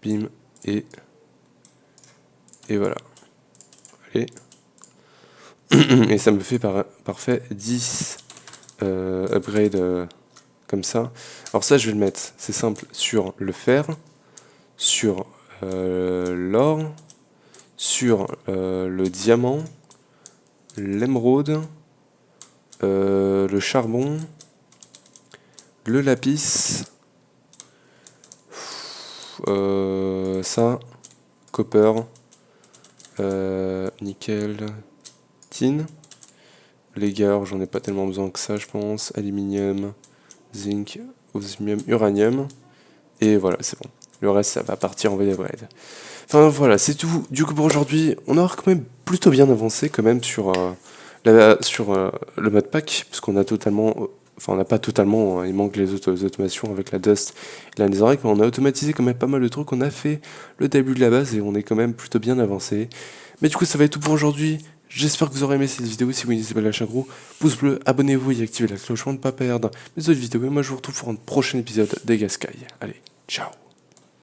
bim, et voilà. Allez. Et ça me fait parfait 10 upgrades comme ça. Alors ça, je vais le mettre, c'est simple, sur le fer, sur l'or, sur le diamant, l'émeraude le charbon, le lapis, ça, copper, nickel, tin, légueur, j'en ai pas tellement besoin que ça je pense, aluminium, zinc, osmium, uranium, et voilà c'est bon. Le reste ça va partir en VDWed. Enfin voilà, c'est tout. Du coup pour aujourd'hui, on aura quand même plutôt bien avancé quand même sur, le mode pack, parce qu'on a totalement, enfin on n'a pas totalement, hein, il manque les automations avec la Dust et la Netherrack, mais on a automatisé quand même pas mal de trucs, on a fait le début de la base et on est quand même plutôt bien avancé. Mais du coup ça va être tout pour aujourd'hui. J'espère que vous aurez aimé cette vidéo. Si vous n'hésitez pas à lâcher un gros pouce bleu, abonnez-vous et activez la cloche pour ne pas perdre mes autres vidéos. Et moi je vous retrouve pour un prochain épisode des Gascailles. Allez, ciao.